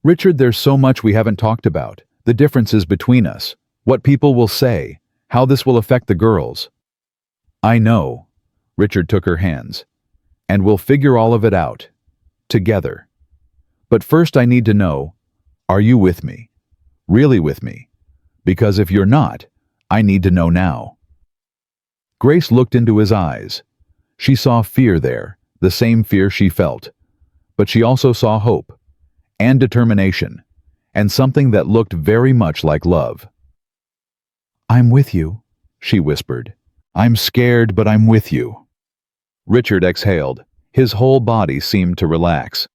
"Richard, there's so much we haven't talked about, the differences between us, what people will say, how this will affect the girls." "I know." Richard took her hands. "And we'll figure all of it out. Together. But first I need to know, are you with me? Really with me? Because if you're not, I need to know now." Grace looked into his eyes. She saw fear there, the same fear she felt. But she also saw hope, and determination, and something that looked very much like love. "I'm with you," she whispered. "I'm scared, but I'm with you." Richard exhaled. His whole body seemed to relax.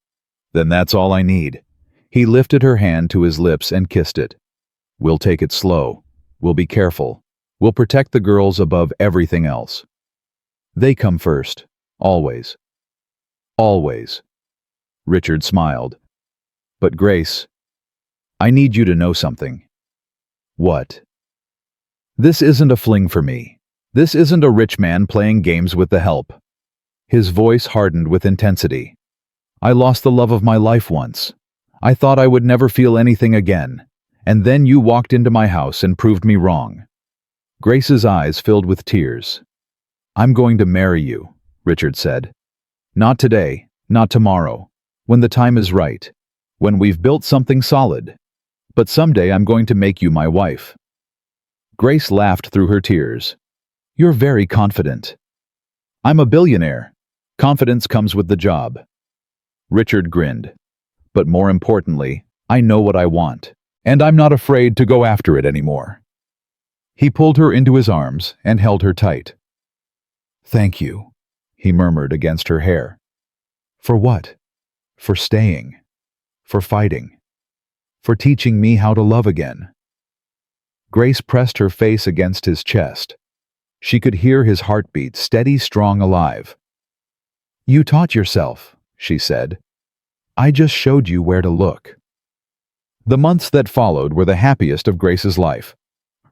"Then that's all I need." He lifted her hand to his lips and kissed it. "We'll take it slow. We'll be careful. We'll protect the girls above everything else. They come first. Always. Always." Richard smiled. "But Grace, I need you to know something." "What?" "This isn't a fling for me. This isn't a rich man playing games with the help." His voice hardened with intensity. "I lost the love of my life once. I thought I would never feel anything again. And then you walked into my house and proved me wrong." Grace's eyes filled with tears. "I'm going to marry you," Richard said. "Not today, not tomorrow. When the time is right. When we've built something solid. But someday I'm going to make you my wife." Grace laughed through her tears. "You're very confident." "I'm a billionaire. Confidence comes with the job." Richard grinned. "But more importantly, I know what I want, and I'm not afraid to go after it anymore." He pulled her into his arms and held her tight. "Thank you," he murmured against her hair. "For what?" "For staying. For fighting. For teaching me how to love again." Grace pressed her face against his chest. She could hear his heartbeat, steady, strong, alive. "You taught yourself," she said. "I just showed you where to look." The months that followed were the happiest of Grace's life.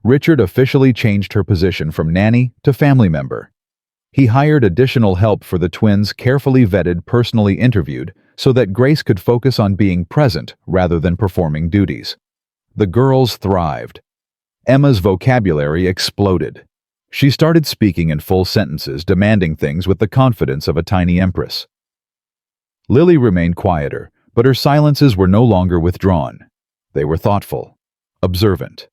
Richard officially changed her position from nanny to family member. He hired additional help for the twins, carefully vetted, personally interviewed, so that Grace could focus on being present rather than performing duties. The girls thrived. Emma's vocabulary exploded. She started speaking in full sentences, demanding things with the confidence of a tiny empress. Lily remained quieter, but her silences were no longer withdrawn. They were thoughtful, observant.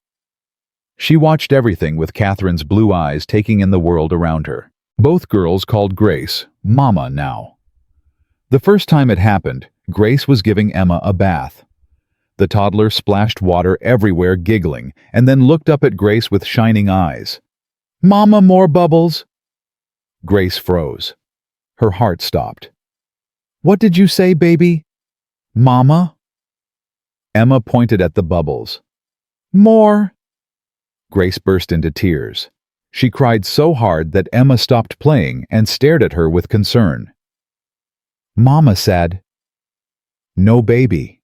She watched everything with Catherine's blue eyes, taking in the world around her. Both girls called Grace Mama now. The first time it happened, Grace was giving Emma a bath. The toddler splashed water everywhere, giggling, and then looked up at Grace with shining eyes. "Mama, more bubbles!" Grace froze. Her heart stopped. "What did you say, baby?" "Mama?" Emma pointed at the bubbles. "More!" Grace burst into tears. She cried so hard that Emma stopped playing and stared at her with concern. "Mama said." "No, baby."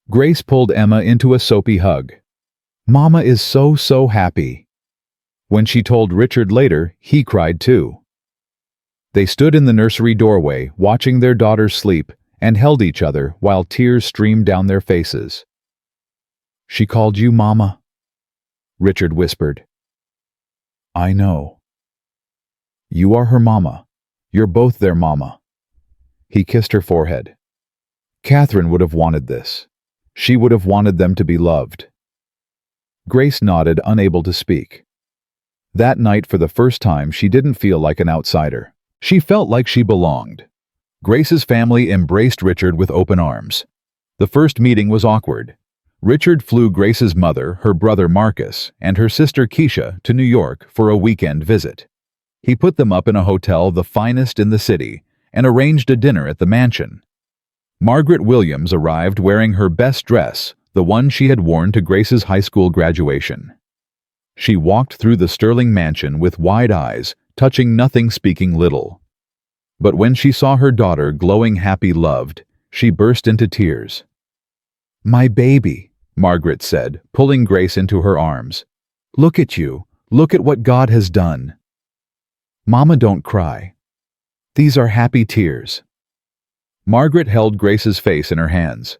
Grace pulled Emma into a soapy hug. "Mama is so happy." When she told Richard later, he cried too. They stood in the nursery doorway, watching their daughters sleep, and held each other while tears streamed down their faces. "She called you Mama," Richard whispered. "I know." "You are her mama. You're both their mama." He kissed her forehead. Catherine would have wanted this. She would have wanted them to be loved. Grace nodded, unable to speak. That night, for the first time, she didn't feel like an outsider. She felt like she belonged. Grace's family embraced Richard with open arms. The first meeting was awkward. Richard flew Grace's mother, her brother Marcus, and her sister Keisha to New York for a weekend visit. He put them up in a hotel, the finest in the city, and arranged a dinner at the mansion. Margaret Williams arrived wearing her best dress, the one she had worn to Grace's high school graduation. She walked through the sterling mansion with wide eyes, touching nothing, speaking little. But when she saw her daughter glowing happy, loved, she burst into tears. "My baby," Margaret said, pulling Grace into her arms. "Look at you. Look at what God has done." "Mama, don't cry. These are happy tears." Margaret held Grace's face in her hands.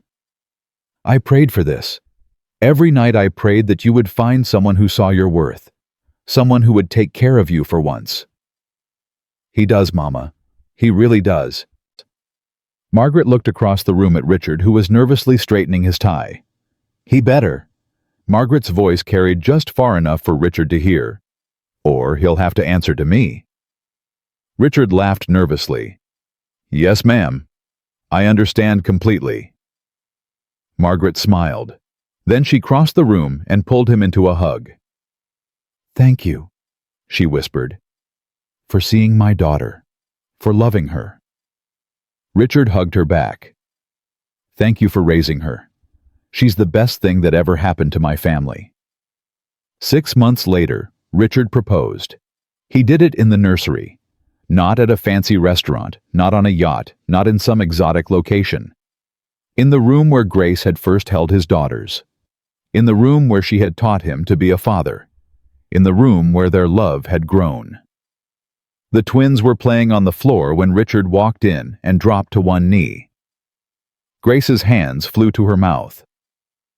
"I prayed for this. Every night I prayed that you would find someone who saw your worth, someone who would take care of you for once." "He does, Mama. He really does." Margaret looked across the room at Richard, who was nervously straightening his tie. "He better." Margaret's voice carried just far enough for Richard to hear. "Or he'll have to answer to me." Richard laughed nervously. "Yes, ma'am. I understand completely." Margaret smiled. Then she crossed the room and pulled him into a hug. "Thank you," she whispered, "for seeing my daughter, for loving her." Richard hugged her back. "Thank you for raising her. She's the best thing that ever happened to my family." 6 months later, Richard proposed. He did it in the nursery. Not at a fancy restaurant, not on a yacht, not in some exotic location. In the room where Grace had first held his daughters. In the room where she had taught him to be a father. In the room where their love had grown. The twins were playing on the floor when Richard walked in and dropped to one knee. Grace's hands flew to her mouth.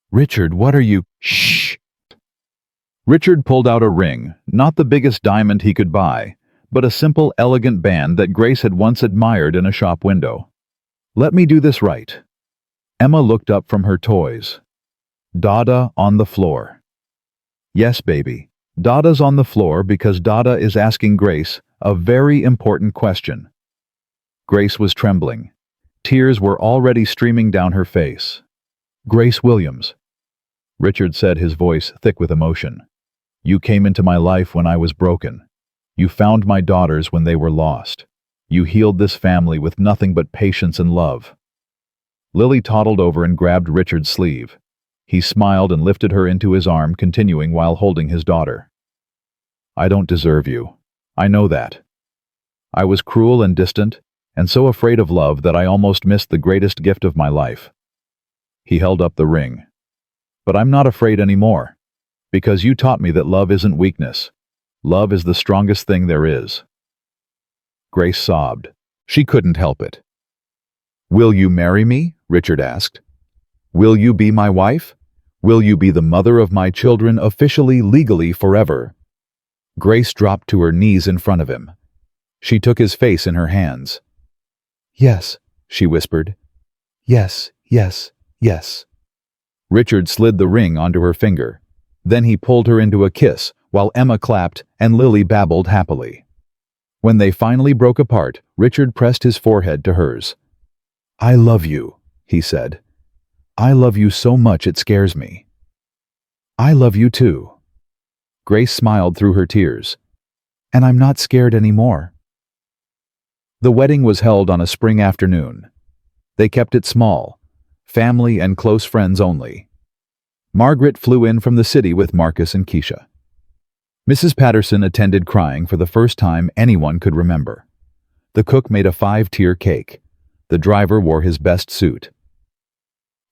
"Richard, what are you—" "Shh!" Richard pulled out a ring, not the biggest diamond he could buy, but a simple, elegant band that Grace had once admired in a shop window. "Let me do this right." Emma looked up from her toys. "Dada on the floor." "Yes, baby. Dada's on the floor because Dada is asking Grace a very important question." Grace was trembling. Tears were already streaming down her face. "Grace Williams," Richard said, his voice thick with emotion. "You came into my life when I was broken. You found my daughters when they were lost. You healed this family with nothing but patience and love." Lily toddled over and grabbed Richard's sleeve. He smiled and lifted her into his arm, continuing while holding his daughter. "I don't deserve you. I know that. I was cruel and distant, and so afraid of love that I almost missed the greatest gift of my life." He held up the ring. "But I'm not afraid anymore, because you taught me that love isn't weakness. Love is the strongest thing there is." Grace sobbed. She couldn't help it. "Will you marry me?" Richard asked. "Will you be my wife? Will you be the mother of my children officially, legally, forever?" Grace dropped to her knees in front of him. She took his face in her hands. "Yes," she whispered. "Yes, yes, yes." Richard slid the ring onto her finger. Then he pulled her into a kiss, while Emma clapped and Lily babbled happily. When they finally broke apart, Richard pressed his forehead to hers. "I love you," he said. "I love you so much it scares me." "I love you too." Grace smiled through her tears. "And I'm not scared anymore." The wedding was held on a spring afternoon. They kept it small, family and close friends only. Margaret flew in from the city with Marcus and Keisha. Mrs. Patterson attended, crying for the first time anyone could remember. The cook made a 5-tier cake. The driver wore his best suit.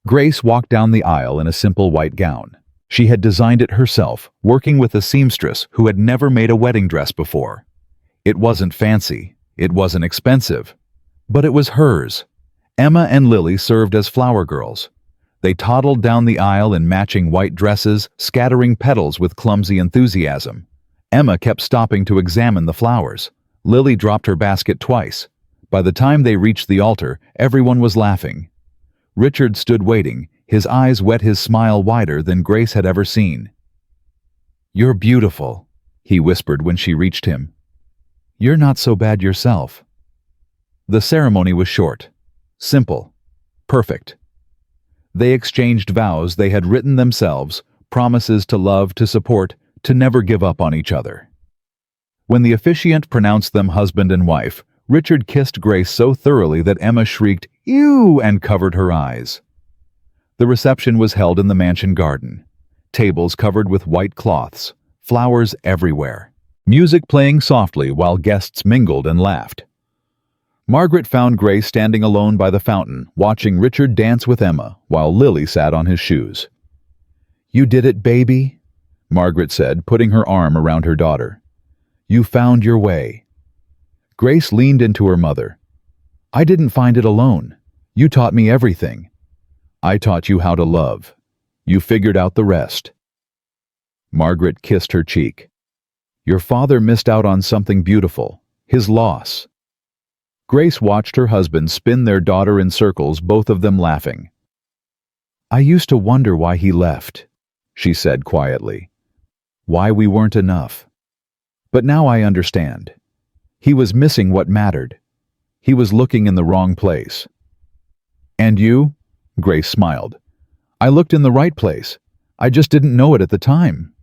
Grace walked down the aisle in a simple white gown. She had designed it herself, working with a seamstress who had never made a wedding dress before. It wasn't fancy, it wasn't expensive, but it was hers. Emma and Lily served as flower girls. They toddled down the aisle in matching white dresses, scattering petals with clumsy enthusiasm. Emma kept stopping to examine the flowers. Lily dropped her basket twice. By the time they reached the altar, everyone was laughing. Richard stood waiting, his eyes wet, his smile wider than Grace had ever seen. "You're beautiful," he whispered when she reached him. "You're not so bad yourself." The ceremony was short, simple, perfect. They exchanged vows they had written themselves, promises to love, to support, to never give up on each other. When the officiant pronounced them husband and wife, Richard kissed Grace so thoroughly that Emma shrieked, "Ew!" and covered her eyes. The reception was held in the mansion garden. Tables covered with white cloths, flowers everywhere, music playing softly while guests mingled and laughed. Margaret found Grace standing alone by the fountain, watching Richard dance with Emma, while Lily sat on his shoes. "You did it, baby," Margaret said, putting her arm around her daughter. "You found your way." Grace leaned into her mother. "I didn't find it alone. You taught me everything. I taught you how to love. You figured out the rest." Margaret kissed her cheek. "Your father missed out on something beautiful, his loss." Grace watched her husband spin their daughter in circles, both of them laughing. "I used to wonder why he left," she said quietly. "Why we weren't enough. But now I understand. He was missing what mattered. He was looking in the wrong place." "And you?" Grace smiled. "I looked in the right place. I just didn't know it at the time."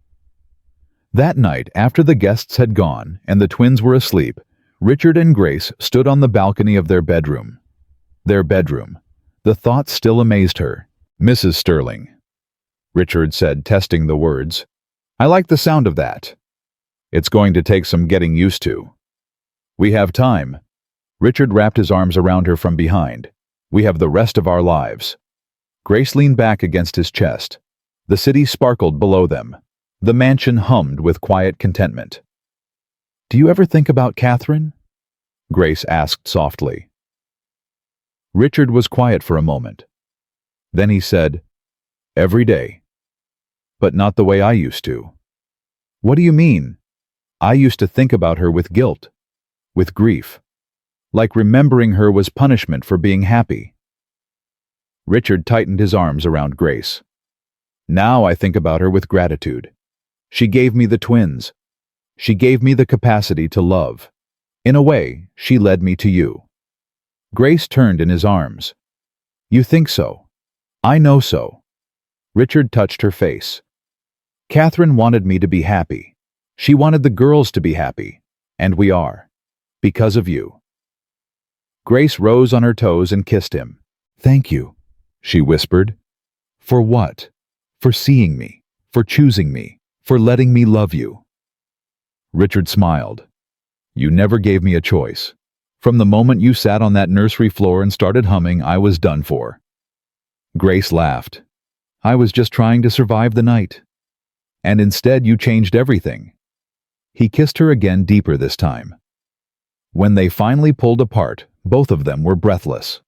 That night, after the guests had gone and the twins were asleep, Richard and Grace stood on the balcony of their bedroom. Their bedroom. The thought still amazed her. "Mrs. Sterling," Richard said, testing the words. "I like the sound of that. It's going to take some getting used to." "We have time." Richard wrapped his arms around her from behind. "We have the rest of our lives." Grace leaned back against his chest. The city sparkled below them. The mansion hummed with quiet contentment. "Do you ever think about Catherine?" Grace asked softly. Richard was quiet for a moment. Then he said, "Every day. But not the way I used to." "What do you mean?" "I used to think about her with guilt, with grief, like remembering her was punishment for being happy." Richard tightened his arms around Grace. "Now I think about her with gratitude. She gave me the twins. She gave me the capacity to love. In a way, she led me to you." Grace turned in his arms. "You think so? I know so." Richard touched her face. "Catherine wanted me to be happy. She wanted the girls to be happy. And we are. Because of you." Grace rose on her toes and kissed him. "Thank you," she whispered. "For what? For seeing me, for choosing me, for letting me love you." Richard smiled. "You never gave me a choice. From the moment you sat on that nursery floor and started humming, I was done for." Grace laughed. "I was just trying to survive the night. And instead you changed everything." He kissed her again, deeper this time. When they finally pulled apart, both of them were breathless.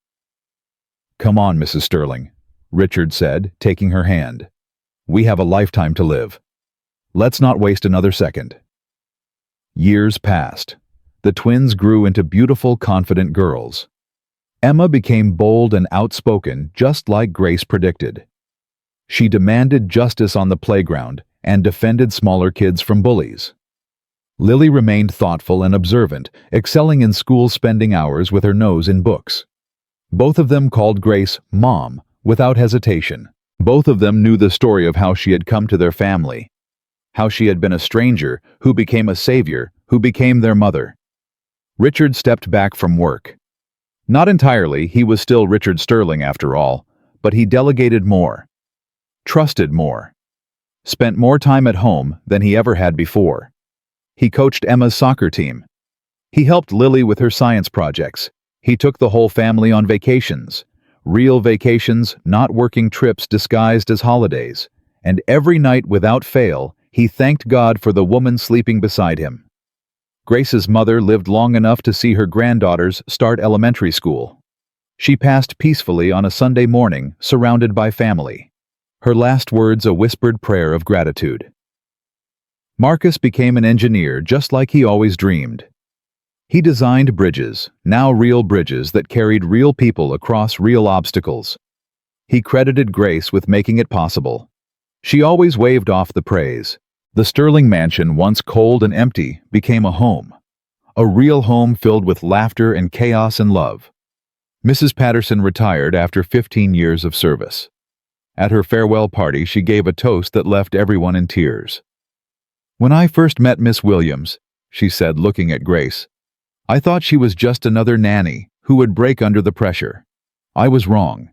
"Come on, Mrs. Sterling," Richard said, taking her hand. "We have a lifetime to live. Let's not waste another second." Years passed. The twins grew into beautiful, confident girls. Emma became bold and outspoken, just like Grace predicted. She demanded justice on the playground and defended smaller kids from bullies. Lily remained thoughtful and observant, excelling in school, spending hours with her nose in books. Both of them called Grace Mom without hesitation. Both of them knew the story of how she had come to their family, how she had been a stranger who became a savior, who became their mother. Richard stepped back from work. Not entirely, he was still Richard Sterling after all, but he delegated more, trusted more, spent more time at home than he ever had before. He coached Emma's soccer team. He helped Lily with her science projects. He took the whole family on vacations. Real vacations, not working trips disguised as holidays. And every night without fail, he thanked God for the woman sleeping beside him. Grace's mother lived long enough to see her granddaughters start elementary school. She passed peacefully on a Sunday morning, surrounded by family. Her last words a whispered prayer of gratitude. Marcus became an engineer just like he always dreamed. He designed bridges, now real bridges that carried real people across real obstacles. He credited Grace with making it possible. She always waved off the praise. The Sterling mansion, once cold and empty, became a home. A real home filled with laughter and chaos and love. Mrs. Patterson retired after 15 years of service. At her farewell party, she gave a toast that left everyone in tears. "When I first met Miss Williams," she said, looking at Grace, "I thought she was just another nanny who would break under the pressure. I was wrong.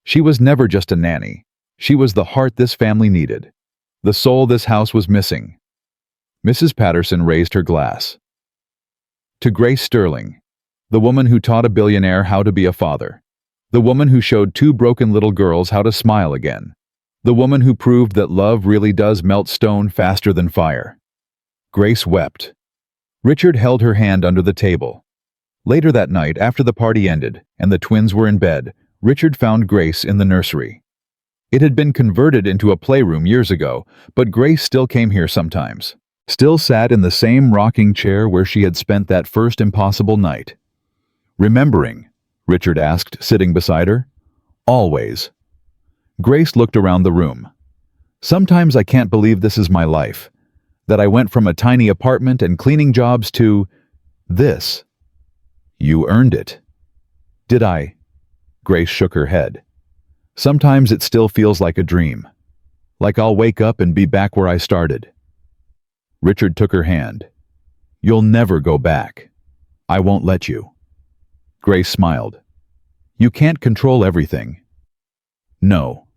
She was never just a nanny. She was the heart this family needed, the soul this house was missing." Mrs. Patterson raised her glass. "To Grace Sterling, the woman who taught a billionaire how to be a father. The woman who showed two broken little girls how to smile again. The woman who proved that love really does melt stone faster than fire." Grace wept. Richard held her hand under the table. Later that night, after the party ended and the twins were in bed, Richard found Grace in the nursery. It had been converted into a playroom years ago, but Grace still came here sometimes. Still sat in the same rocking chair where she had spent that first impossible night. "Remembering?" Richard asked, sitting beside her. "Always." Grace looked around the room. "Sometimes I can't believe this is my life, that I went from a tiny apartment and cleaning jobs to this." "You earned it." "Did I?" Grace shook her head. "Sometimes it still feels like a dream, like I'll wake up and be back where I started." Richard took her hand. "You'll never go back. I won't let you." Grace smiled. "You can't control everything." "No,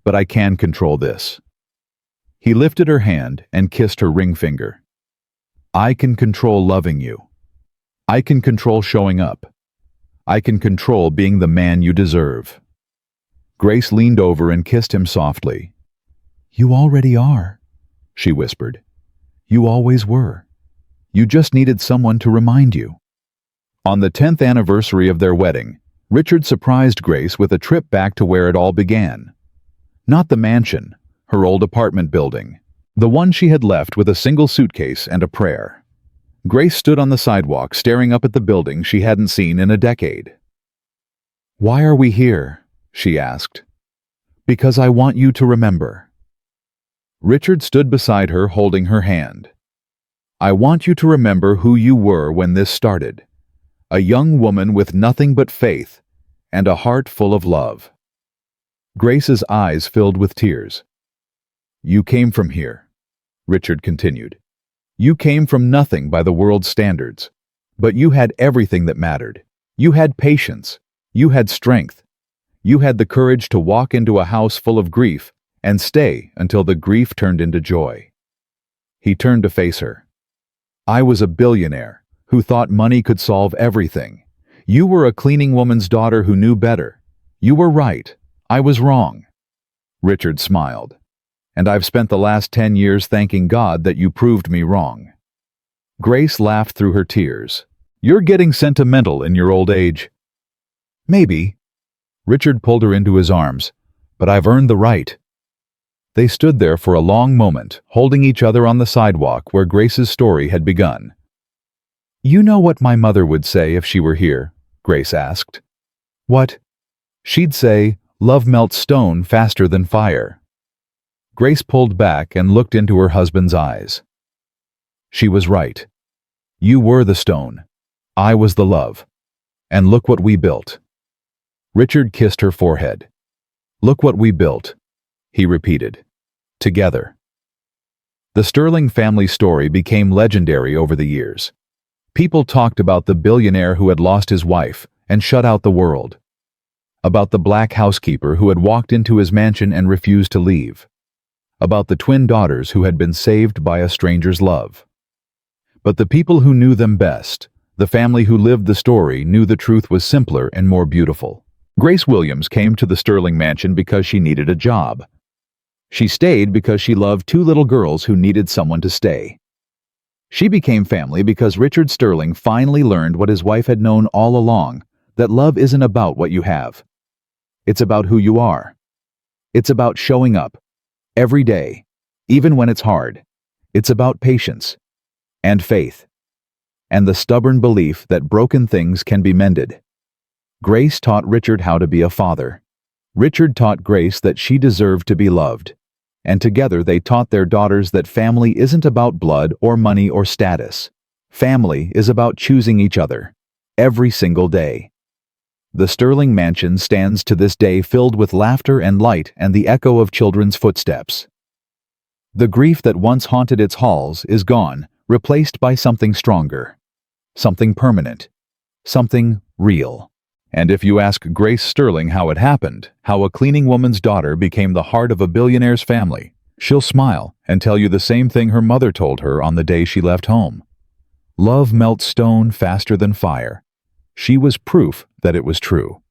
but I can control this." He lifted her hand and kissed her ring finger. "I can control loving you. I can control showing up. I can control being the man you deserve." Grace leaned over and kissed him softly. "You already are," she whispered. "You always were. You just needed someone to remind you." On the 10th anniversary of their wedding, Richard surprised Grace with a trip back to where it all began. Not the mansion, her old apartment building, the one she had left with a single suitcase and a prayer. Grace stood on the sidewalk staring up at the building she hadn't seen in a decade. "Why are we here?" she asked. "Because I want you to remember." Richard stood beside her holding her hand. "I want you to remember who you were when this started. A young woman with nothing but faith and a heart full of love." Grace's eyes filled with tears. "You came from here," Richard continued. "You came from nothing by the world's standards. But you had everything that mattered. You had patience. You had strength. You had the courage to walk into a house full of grief and stay until the grief turned into joy." He turned to face her. "I was a billionaire who thought money could solve everything. You were a cleaning woman's daughter who knew better. You were right. I was wrong." Richard smiled. "And I've spent the last 10 years thanking God that you proved me wrong." Grace laughed through her tears. "You're getting sentimental in your old age." "Maybe." Richard pulled her into his arms. "But I've earned the right." They stood there for a long moment, holding each other on the sidewalk where Grace's story had begun. "You know what my mother would say if she were here?" Grace asked. "What?" "She'd say, 'Love melts stone faster than fire.'" Grace pulled back and looked into her husband's eyes. "She was right. You were the stone. I was the love. And look what we built." Richard kissed her forehead. "Look what we built," he repeated. "Together." The Sterling family story became legendary over the years. People talked about the billionaire who had lost his wife and shut out the world. About the black housekeeper who had walked into his mansion and refused to leave. About the twin daughters who had been saved by a stranger's love. But the people who knew them best, the family who lived the story, knew the truth was simpler and more beautiful. Grace Williams came to the Sterling mansion because she needed a job. She stayed because she loved two little girls who needed someone to stay. She became family because Richard Sterling finally learned what his wife had known all along, that love isn't about what you have. It's about who you are. It's about showing up every day, even when it's hard. It's about patience and faith and the stubborn belief that broken things can be mended. Grace taught Richard how to be a father. Richard taught Grace that she deserved to be loved, and together they taught their daughters that family isn't about blood or money or status. Family is about choosing each other, every single day. The Sterling mansion stands to this day filled with laughter and light and the echo of children's footsteps. The grief that once haunted its halls is gone, replaced by something stronger, something permanent, something real. And if you ask Grace Sterling how it happened, how a cleaning woman's daughter became the heart of a billionaire's family, she'll smile and tell you the same thing her mother told her on the day she left home. Love melts stone faster than fire. She was proof that it was true.